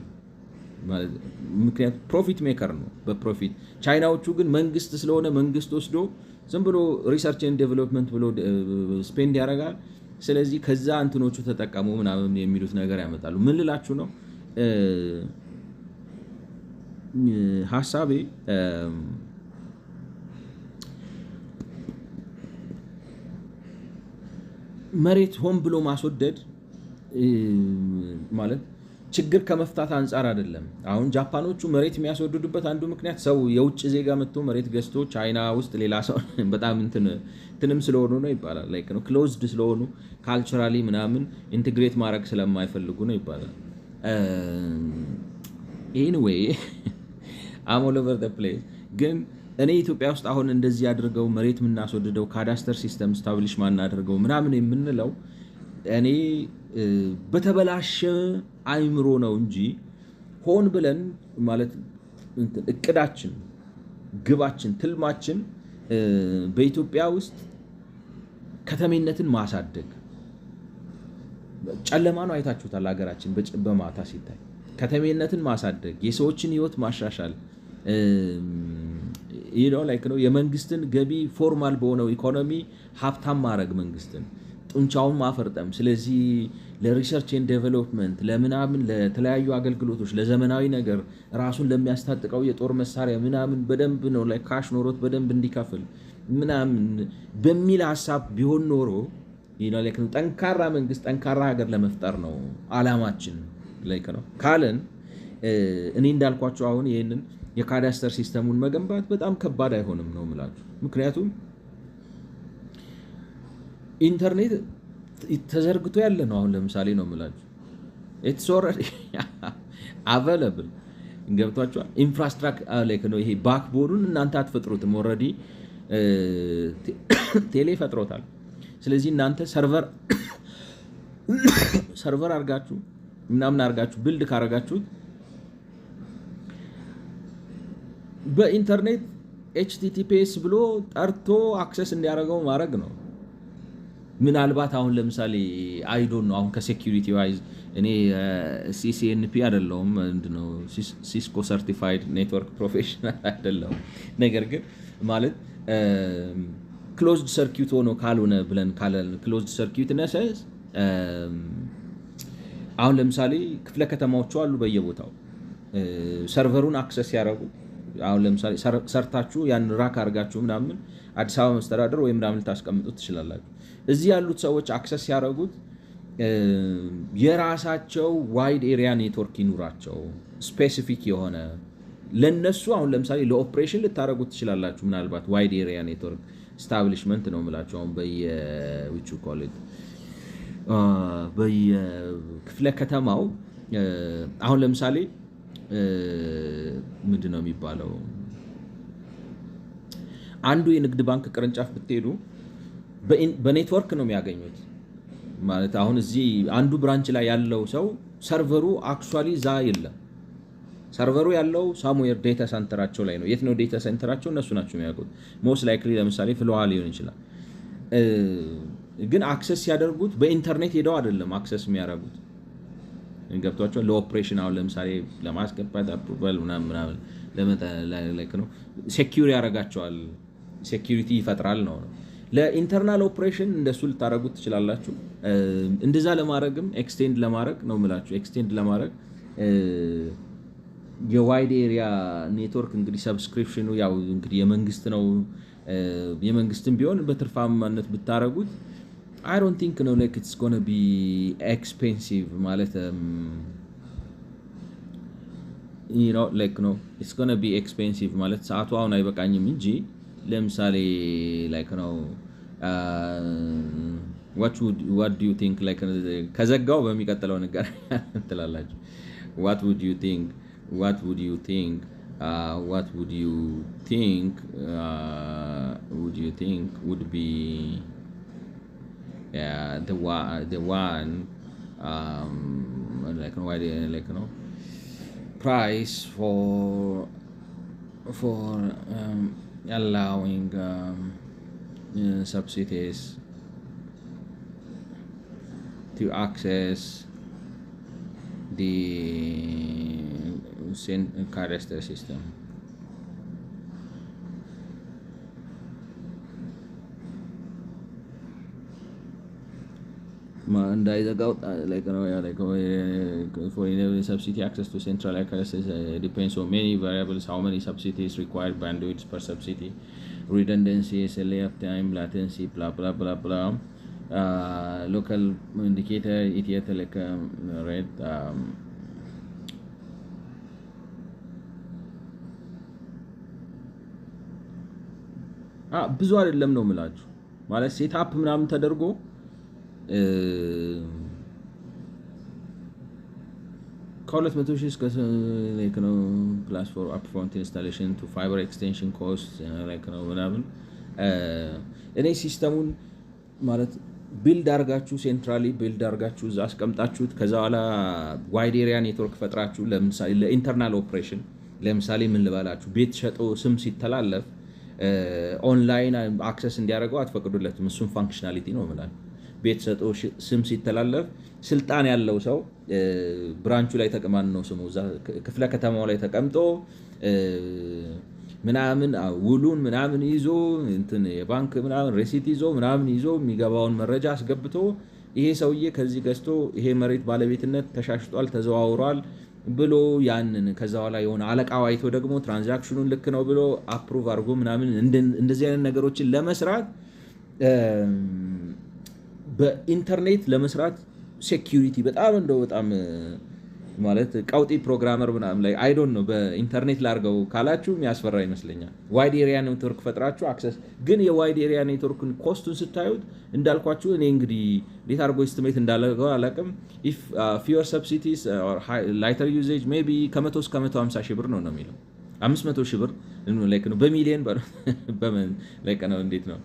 ምክንያቱም ፕሮፊት ሜከር ነው በፕሮፊት። ቻይናዎቹ ግን መንግስት ስለሆነ መንግስት ወስዶ ዝም ብሎ ሪሰርች ኤንድ ዴቨሎፕመንት ብሎ ስፔንድ ያደርጋል። ስለዚህ ከዛ እንትኖቹ ተጠቀሙ ምናምን የሚሉት ነገር ያመጣሉ። ምን ልላችሁ ነው ሀሳቤ መሬት ሆን ብሎ ማስወደድ ማለት ችግር ከመፍታት አንጻር አይደለም። አሁን ጃፓኖቹ መሬት የሚያስወድዱበት አንዱ ምክንያት ሰው የውጭ ዜጋ መጥቶ መሬት ገዝቶ ቻይና ውስጥ ሌላ ሰው በጣም እንትንም ስለሆኑ ነው ይባላል። ላይክ ነው ክሎዝድ ስለሆኑ ካልቸራሊ ምናምን ኢንቴግሬት ማድረግ ስለማይፈልጉ ነው ይባላል። ኤኒዌይ አም ኦል ኦቨር ዘ ፕሌስ። ግን እኔ ኢትዮጵያ ውስጥ አሁን እንደዚህ አድርገው መሬት የምናስወድደው ካዳስተር ሲስተም ስታብሊሽ ማናደርገው ምናምን የምንለው እኔ በተበላሸ አይምሮ ነው እንጂ ሆን ብለን ማለት እቅዳችን፣ ግባችን፣ ትልማችን በኢትዮጵያ ውስጥ ከተሜነትን ማሳደግ። ጨለማ ነው አይታችሁታል ሀገራችን በማታ ሲታይ። ከተሜነትን ማሳደግ፣ የሰዎችን ህይወት ማሻሻል ነው የመንግስትን ገቢ ፎርማል በሆነው ኢኮኖሚ ሀብታም ማድረግ፣ መንግስትን ጡንቻውን ማፈርጠም። ስለዚህ ለሪሰርች ኤንድ ዴቨሎፕመንት ለምናምን ለተለያዩ አገልግሎቶች ለዘመናዊ ነገር ራሱን ለሚያስታጥቀው የጦር መሳሪያ ምናምን በደንብ ነው ላይ ካሽ ኖሮት በደንብ እንዲከፍል ምናምን በሚል ሀሳብ ቢሆን ኖሮ ጠንካራ መንግስት ጠንካራ ሀገር ለመፍጠር ነው አላማችን ነው ካለን እኔ እንዳልኳቸው አሁን ይህንን የካዳስተር ሲስተሙን መገንባት በጣም ከባድ አይሆንም ነው የምላችሁ። ምክንያቱም ኢንተርኔት ተዘርግቶ ያለ ነው። አሁን ለምሳሌ ነው የምላችሁ ኢትስ ኦልሬዲ አቬለብል ገብቷችኋል። ኢንፍራስትራክቸር ነው ይሄ ባክቦኑን እናንተ አትፈጥሩትም። ኦልሬዲ ቴሌ ፈጥሮታል። ስለዚህ እናንተ ሰርቨር አድርጋችሁ ምናምን አድርጋችሁ ቢልድ ካረጋችሁት በኢንተርኔት ኤችቲቲፒኤስ ብሎ ጠርቶ አክሰስ እንዲያደርገው ማድረግ ነው። ምናልባት አሁን ለምሳሌ አይዶን ነው አሁን ከሴኪሪቲ ዋይዝ እኔ ሲሲኤንፒ አይደለሁም ምንድነው ሲስኮ ሰርቲፋይድ ኔትወርክ ፕሮፌሽናል አይደለሁም። ነገር ግን ማለት ክሎዝድ ሰርኪዩት ሆኖ ካልሆነ ብለን ካለን ክሎዝድ ሰርኪዩት ነሰስ አሁን ለምሳሌ ክፍለ ከተማዎቹ አሉ በየቦታው ሰርቨሩን አክሰስ ያደርጉ። አሁን ለምሳሌ ሰርታችሁ ያን ራክ አድርጋችሁ ምናምን አዲስ አበባ መስተዳደር ወይ ምናምን ታስቀምጡት ትችላላችሁ። እዚህ ያሉት ሰዎች አክሰስ ያደረጉት የራሳቸው ዋይድ ኤሪያ ኔትወርክ ይኑራቸው ስፔሲፊክ የሆነ ለነሱ። አሁን ለምሳሌ ለኦፕሬሽን ልታደርጉት ትችላላችሁ። ምናልባት ዋይድ ኤሪያ ኔትወርክ ስታብሊሽመንት ነው የምላችሁ አሁን በየዊቹ ኮሌጅ በየክፍለ ከተማው አሁን ለምሳሌ ምንድን ነው የሚባለው አንዱ የንግድ ባንክ ቅርንጫፍ ብትሄዱ በኔትወርክ ነው የሚያገኙት። ማለት አሁን እዚህ አንዱ ብራንች ላይ ያለው ሰው ሰርቨሩ አክቹዋሊ ዛ የለም ሰርቨሩ ያለው ሳሙዌር ዴታ ሴንተራቸው ላይ ነው። የት ነው ዴታ ሴንተራቸው? እነሱ ናቸው የሚያውቁት። ሞስት ላይክሊ ለምሳሌ ፍሎሃ ሊሆን ይችላል። ግን አክሰስ ሲያደርጉት በኢንተርኔት ሄደው አይደለም አክሰስ የሚያደርጉት። ገብቷቸው ለኦፕሬሽን አሁን ለምሳሌ ለማስገባት አፕሩቫል ምናምን ነው ሴኪዩር ያደርጋቸዋል። ሴኪዩሪቲ ይፈጥራል ነው። ለኢንተርናል ኦፕሬሽን እንደሱ ልታደርጉት ትችላላችሁ። እንደዛ ለማድረግም ኤክስቴንድ ለማድረግ ነው የምላችሁ። ኤክስቴንድ ለማድረግ የዋይድ ኤሪያ ኔትወርክ እንግዲህ ሰብስክሪፕሽኑ ያው እንግዲህ የመንግስት ነው። የመንግስትም ቢሆን በትርፋማነት ብታረጉት I don't think like it's gonna be expensive ማለት it's gonna be expensive ማለት ሰዓቱ አሁን አይበቃኝም እንጂ ለምሳሌ what do you think ከዘጋው በሚቀጥለው ነገር ትላላችሁ። what would you think would you think would be the one price for allowing subsidies to access the cadastral system. እንዳይዘጋው for enabling subsidy access to central access depends on many variables. How many subsidies required, bandwidth per subsidy, redundancy, SLA uptime, latency, blah blah blah blah. Local indicator Ethio Telecom rate ብዙ አይደለም ነው የምላችሁ። ማለት ሴት አፕ ምናምን ተደርጎ ከ200,000 እስከ ፕላስ ፎር አፕፍሮንት ኢንስታሌሽን ቱ ፋይበር ኤክስቴንሽን ኮስት ነው ምናምን። እኔ ሲስተሙን ማለት ቢልድ አርጋችሁ ሴንትራሊ ቢልድ አርጋችሁ እዛ አስቀምጣችሁት ከዛ በኋላ ዋይድ ኤሪያ ኔትወርክ ፈጥራችሁ ለምሳሌ ለኢንተርናል ኦፕሬሽን ለምሳሌ ምን ልበላችሁ ቤት ሸጦ ስም ሲተላለፍ ኦንላይን አክሰስ እንዲያደርገው አትፈቅዱለትም። እሱም ፋንክሽናሊቲ ነው ማለት ቤት ሸጦ ስም ሲተላለፍ ስልጣን ያለው ሰው ብራንቹ ላይ ተቀማን ነው ስሙ እዛ ክፍለ ከተማው ላይ ተቀምጦ ምናምን ውሉን ምናምን ይዞ እንትን የባንክ ምናምን ሬሲት ይዞ ምናምን ይዞ የሚገባውን መረጃ አስገብቶ ይሄ ሰውዬ ከዚህ ገዝቶ ይሄ መሬት ባለቤትነት ተሻሽጧል ተዘዋውሯል ብሎ ያንን ከዛ በኋላ የሆነ አለቃው አይቶ ደግሞ ትራንዛክሽኑን ልክ ነው ብሎ አፕሩቭ አድርጎ ምናምን እንደዚህ አይነት ነገሮችን ለመስራት በኢንተርኔት ለመስራት ሴኩሪቲ በጣም ማለት ቀውጢ ፕሮግራመር ምናምን ላይ አይ ዶንት ኖ በኢንተርኔት ላርገው ካላችሁ የሚያስፈራ ይመስለኛል። ዋይድ ኤሪያ ኔትወርክ ፈጥራችሁ አክሰስ ግን የዋይድ ኤሪያ ኔትወርክን ኮስቱን ስታዩት እንዳልኳችሁ እኔ እንግዲህ ሌት አርጎ ኤስቲሜት እንዳለገው አላቅም if fewer subsidies or lighter usage maybe ከ100 እስከ 150 ሺህ ብር ነው የሚለው 500 ሺህ ብር ነው በሚሊዮን በምን ነው እንዴት ነው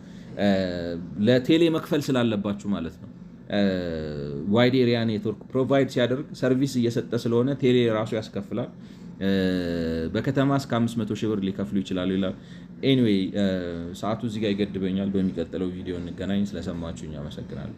ለቴሌ መክፈል ስላለባችሁ ማለት ነው። ዋይድ ኤሪያ ኔትወርክ ፕሮቫይድ ሲያደርግ ሰርቪስ እየሰጠ ስለሆነ ቴሌ ራሱ ያስከፍላል። በከተማ እስከ 500 ሺህ ብር ሊከፍሉ ይችላሉ ይላል። ኤኒዌይ ሰዓቱ እዚህ ጋር ይገድበኛል። በሚቀጥለው ቪዲዮ እንገናኝ። ስለሰማችሁኝ አመሰግናለሁ።